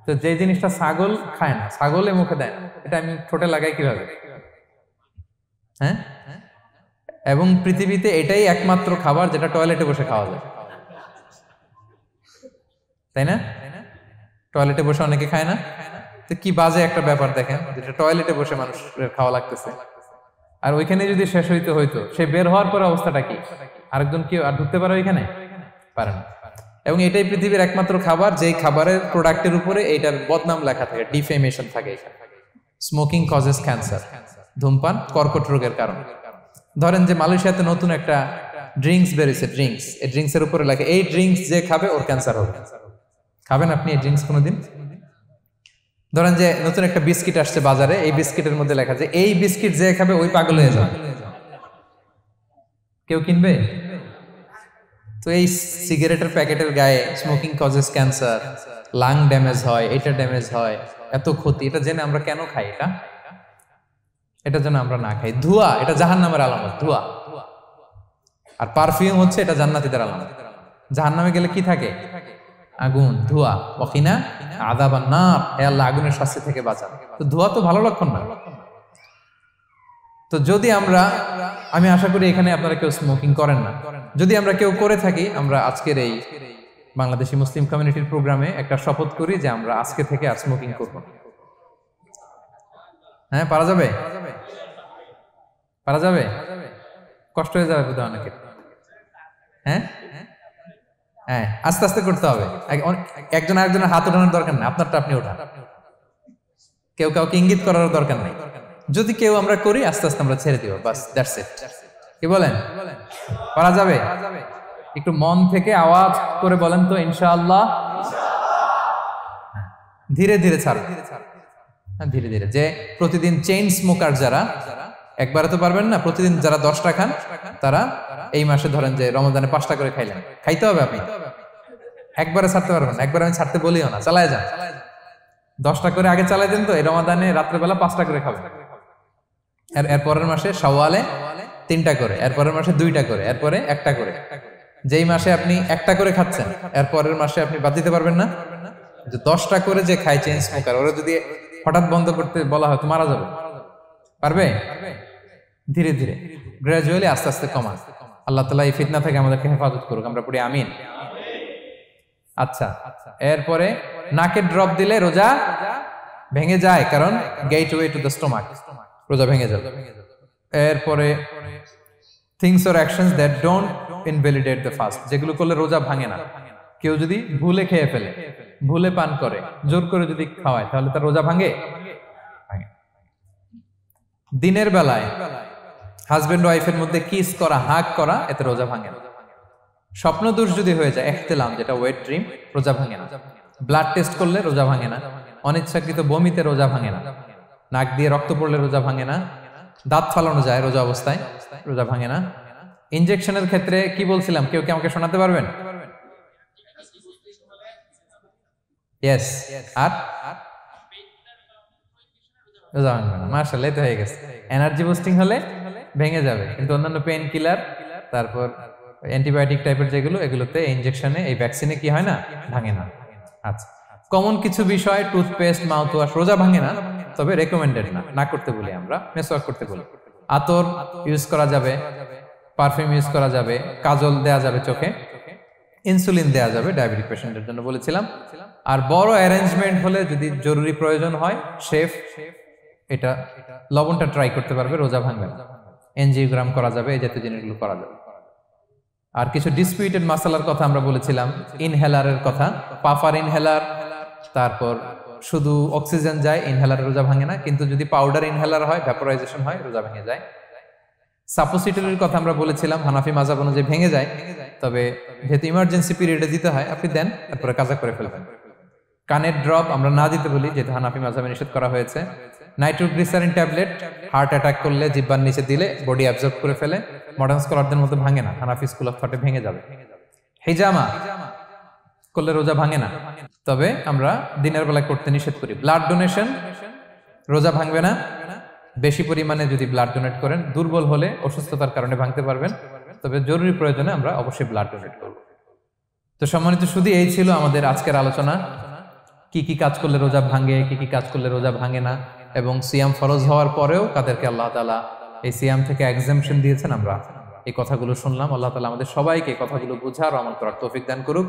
তো যে জিনিসটা ছাগল খায় না, ছাগলে মুখে দেয় না, এটা আমি ঠোঁটে লাগাই কিভাবে? হ্যাঁ, এবং পৃথিবীতে এটাই একমাত্র খাবার যেটা টয়লেটে বসে খাওয়া যায়, তাই না? টয়লেটে বসে অনেকে খায় না? তো কি বাজে একটা ব্যাপার দেখেন, যেটা টয়লেটে বসে মানুষের খাওয়া লাগতেছে, আর ওইখানে যদি শেষ হইতো সে বের হওয়ার পরে অবস্থাটা কি? আরেকজন কি আর ঢুকতে পারে ওইখানে? পারে না। এবং এটাই পৃথিবীর একমাত্র খাবার যেই খাবারের প্রোডাক্টের উপরে এইটার বদনাম লেখা থাকে, ডিফেমেশন থাকে। স্মোকিং কজেস ক্যান্সার, ধূমপান কর্কট রোগের কারণ। ধরেন যে মালয়েশিয়াতে নতুন একটা ড্রিঙ্কস বেরিয়েছে, ড্রিঙ্কস, এই ড্রিঙ্কস এর উপরে লেখে এই ড্রিঙ্কস যে খাবে ওর ক্যান্সার হবে। খাবেন আপনি এই ড্রিঙ্কস কোনোদিন? ধরেন যে নতুন একটা বিস্কিট আসছে বাজারে, এই বিস্কিটের মধ্যে লেখা যে এই বিস্কিট যে খাবে ওই পাগল হয়ে যাবে। কেউ কিনবে? তো এই সিগারেটের প্যাকেটের গায়ে smoking causes cancer, lung damage হয়, এটা ড্যামেজ হয়, এত ক্ষতি, এটা জেনে আমরা কেন খাই? এটা যেন আমরা না খাই। ধোঁয়া, এটা জাহান্নামের আলামত, ধোঁয়া। আর পারফিউম হচ্ছে এটা জান্নাতীদের আলামত। জাহান্নামে গেলে কি থাকে? আগুন, ধোঁয়া। ওয়াকিনা আযাবান নার, হে আল্লাহ আগুনের শাস্তি থেকে বাঁচান। তো ধোঁয়া তো ভালো লক্ষণ না। তো যদি আমি আশা করি এখানে আপনারা কেউ স্মোকিং করেন না। যদি আমরা কেউ করে থাকি, আমরা আজকের এই বাংলাদেশি মুসলিম কমিউনিটির প্রোগ্রামে একটা শপথ করি যে আমরা আজকে থেকে আর স্মোকিং করব না। হ্যাঁ, পারা যাবে? পারা যাবে? কষ্ট হয়ে যাবে বোধহয় অনেকের। হ্যাঁ হ্যাঁ, আস্তে আস্তে করতে হবে। একজন আরেকজনের হাত ওঠানোর দরকার নেই, আপনারটা আপনি ওঠান। কেউ কাউকে ইঙ্গিত করার দরকার নেই। যদি কেউ আমরা করি, আস্তে আস্তে আমরা ছেড়ে দিব, বাস, দ্যাটস ইট। কি বলেন? পারা যাবে? একটু মন থেকে আওয়াজ করে বলেন তো, ইনশাআল্লাহ। ধীরে ধীরে ছাড়বেন, ধীরে ধীরে। যে প্রতিদিন চেইন স্মোকার যারা, একবারে তো পারবেন না, প্রতিদিন যারা 10টা খান, তারা এই মাসে ধরেন যে রমজানে 5টা করে খাইলেন, খাইতে হবে আপনি। একবারে ছাড়তে পারবেন না, একবার আমি ছাড়তে বলিও না, চালায় যান। 10টা করে আগে চালাই দেন, তো এই রমাদানে রাত্রেবেলা 5টা করে খাবেন। এর পরের মাসে শাওয়ালে 3টা করে, এর পরের মাসে 2টা করে, এরপরে 1টা করে। যেই মাসে আপনি 1টা করে খাচ্ছেন, এর পরের মাসে আপনি বাদ দিতে পারবেন না। যে 10টা করে যে খায় চেইন স্মোকার, ওরা যদি হঠাৎ বন্ধ করতে বলা হয় তো মারা যাবে। পারবে? ধীরে ধীরে, গ্রাজুয়ালি, আস্তে আস্তে কমান। আল্লাহ তাআলা এই ফিতনা থেকে আমাদেরকে হেফাজত করুক, আমরা পড়ি আমিন। আচ্ছা, এরপরে নাকে ড্রপ দিলে রোজা ভেঙে যায়, কারণ গেটওয়ে টু দ্য স্টোমাক, রোজা ভেঙে যাবে। এরপরে things or actions that don't invalidate the fast, যেগুলো করলে রোজা ভাঙে না। কেউ যদি ভুলে খেয়ে ফেলে, ভুলে পান করে, জোর করে যদি খাওয়ায়, তাহলে তার রোজা ভাঙে? দিনের বেলায় হাজবেন্ড ওয়াইফের মধ্যে কিস করা, হাগ করা, এতে রোজা ভাঙে না। স্বপ্ন দোষ যদি হয়ে যায়, ইহতিলাম, যেটা ওয়েট ড্রিম, রোজা ভাঙে না। ব্লাড টেস্ট করলে রোজা ভাঙে না। অনিচ্ছাকৃত বমিতে রোজা ভাঙে না। নাক দিয়ে রক্ত পড়লে রোজা ভাঙে না। দাঁত ফালানো যায় রোজা অবস্থায়, রোজা ভাঙে না। ইনজেকশনের ক্ষেত্রে কি বলছিলাম, কেউ কি আমাকে শোনাতে পারবেন? ইয়েস। আর রোজা ভাঙবে না। মাশাআল্লাহ, এই তো হয়ে গেছে। এনার্জি বুস্টিং হলে ভেঙে যাবে, কিন্তু অন্যান্য পেইন কিলার, তারপর অ্যান্টিবায়োটিক টাইপের যেগুলো, এগুলোতে ইনজেকশনে, এই ভ্যাকসিনে কি হয় না, ভাঙে না। আচ্ছা, কমন কিছু বিষয়, টুথপেস্ট, মাউথ ওয়াশ রোজা ভাঙে না, তবে রেকমেন্ডেড না, না করতে বলি আমরা। মেসওয়াক করতে বলি। আতর ইউজ করা যাবে, পারফিউম ইউজ করা যাবে, কাজল দেয়া যাবে চোখে, ইনসুলিন দেয়া যাবে ডায়াবেটিক পেশেন্টের জন্য বলেছিলাম। আর বড় অ্যারেঞ্জমেন্ট হলে যদি জরুরি প্রয়োজন হয়, শেফ এটা লবণটা ট্রাই করতে পারবে, রোজা ভাঙবে না। এনজিওগ্রাম করা যাবে, এই জাতীয় জিনিসগুলো করা যাবে। আর কিছু ডিসপিউটেড মাসালার কথা আমরা বলেছিলাম, ইনহেলারের কথা, পাফার ইনহেলার, তারপর শুধু অক্সিজেন যায়, ইনহেলার রোজা ভাঙে না, কিন্তু যদি পাউডার ইনহেলার হয়, ভ্যাপোরাইজেশন হয়, রোজা ভেঙে যায়। সাপোসিটরির কথা আমরা বলেছিলাম, হানাফি মাযহাব অনুযায়ী ভেঙে যায়, তবে যেহেতু ইমার্জেন্সি পিরিয়ডে দিতে হয়, আপনি দেন, তারপরে কাজা করে ফেলবেন। কানের ড্রপ আমরা না দিতে বলি, যেহেতু হানাফি মাযহাবে নিষেধ করা হয়েছে। নাইট্রোগ্লিসারিন ট্যাবলেট হার্ট অ্যাটাক করলে জিহ্বার নিচে দিলে বডি অ্যাবজর্ব করে ফেলে, মডার্ন স্কলারদের মতো ভাঙে না, হানাফি স্কুল অফ থটে ভেঙে যাবে। হিজামা করলে রোজা ভাঙে না, তবে আমরা দিনের বেলায় করতে নিষেধ করি। ব্লাড ডোনেশন রোজা ভাঙবে না, বেশি পরিমাণে যদি ব্লাড ডোনেট করেন, দুর্বল হলে অসুস্থতার কারণে ভাঙতে পারবেন, তবে জরুরি প্রয়োজনে আমরা অবশ্যই ব্লাড ডোনেট করব। তো সম্মানিত শুধু এই ছিল আমাদের আজকের আলোচনা, কি কি কাজ করলে রোজা ভাঙে, কি কি কাজ করলে রোজা ভাঙে না, এবং সিয়াম ফরজ হওয়ার পরেও কাদেরকে আল্লাহ তাআলা এই সিয়াম থেকে এক্সাম্পশন দিয়েছেন, আমরা এই কথাগুলো শুনলাম। আল্লাহ তাআলা আমাদের সবাইকে কথাগুলো বোঝার ও আমল করার তৌফিক দান করুক।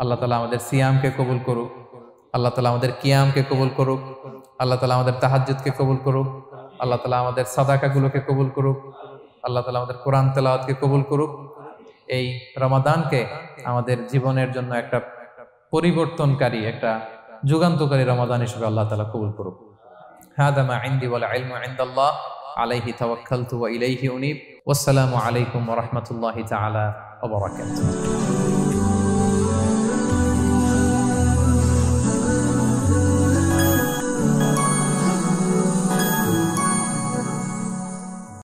আল্লাহ তাআলা আমাদের সিয়ামকে কবুল করুক, আল্লাহ তাআলা আমাদের কিয়ামকে কবুল করুক, আল্লাহ তাআলা আমাদের তাহাজ্জুদকে কবুল করুক, আল্লাহ তাআলা আমাদের সাদাকাগুলোকে কবুল করুক, আল্লাহ তাআলা আমাদের কোরআন তেলাওয়াতকে কবুল করুক। এই রমাদানকে আমাদের জীবনের জন্য একটা পরিবর্তনকারী, একটা যুগান্তকারী রমাদান হিসেবে আল্লাহ তাআলা কবুল করুক। হাদা মা ইনদি ওয়াল ইলমু ইনদাল্লাহ আলাইহি তাওয়াক্কালতু ওয়া ইলাইহি উনীব। ওয়াসসালামু আলাইকুম ওয়া রাহমাতুল্লাহি তাআলা ওয়া বারাকাতুহু।